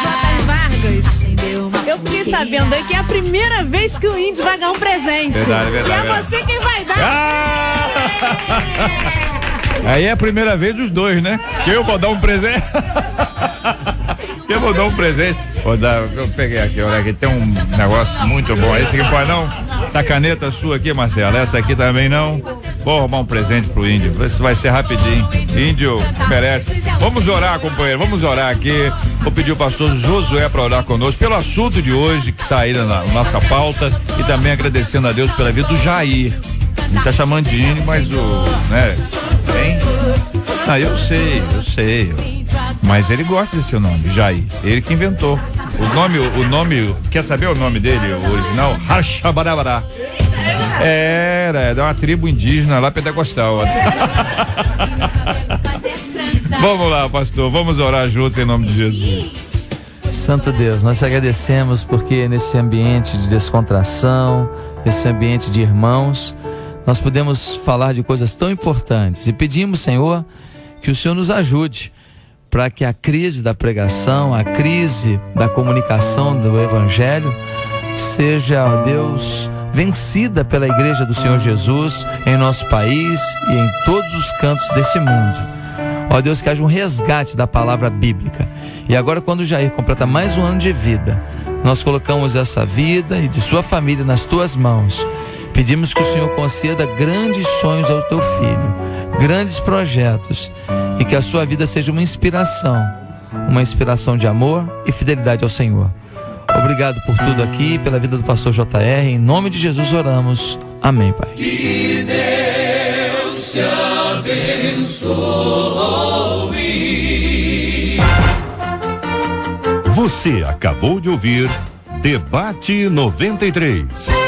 Vargas. Acendeu uma Eu fiquei sabendo aí que é a primeira vez que o índio vai ganhar um presente. Verdade. E é você quem vai dar. Aí é a primeira vez dos dois, né? Que eu vou dar um presente. Eu vou dar um presente. Eu peguei aqui, olha aqui, tem um negócio muito bom. Esse aqui pode não? Essa caneta sua aqui, Marcela, essa aqui também não? Vou arrumar um presente pro índio, vê se vai ser rapidinho. Índio merece. Vamos orar, companheiro, vamos orar aqui. Vou pedir o pastor Josué para orar conosco pelo assunto de hoje que tá aí na nossa pauta, e também agradecendo a Deus pela vida do Jair. Ele tá chamando de índio, mas hein? Ah, eu sei. Mas ele gosta desse nome, Jair. Ele que inventou. O nome, quer saber o nome dele, o original? Harshabarabará. É de uma tribo indígena lá pentecostal. Vamos lá, pastor, vamos orar juntos em nome de Jesus. Santo Deus, nós te agradecemos porque nesse ambiente de descontração, nesse ambiente de irmãos, nós podemos falar de coisas tão importantes e pedimos, Senhor, que o Senhor nos ajude para que a crise da pregação, a crise da comunicação do Evangelho seja, ó Deus, vencida pela Igreja do Senhor Jesus em nosso país e em todos os cantos desse mundo. Ó Deus, que haja um resgate da palavra bíblica. E agora, quando o Jair completa mais um ano de vida, nós colocamos essa vida e de sua família nas tuas mãos. Pedimos que o Senhor conceda grandes sonhos ao teu filho, grandes projetos, e que a sua vida seja uma inspiração uma inspiração de amor e fidelidade ao Senhor. Obrigado por tudo aqui, pela vida do pastor JR. Em nome de Jesus oramos. Amém, Pai. Que Deus te abençoe. Você acabou de ouvir Debate 93.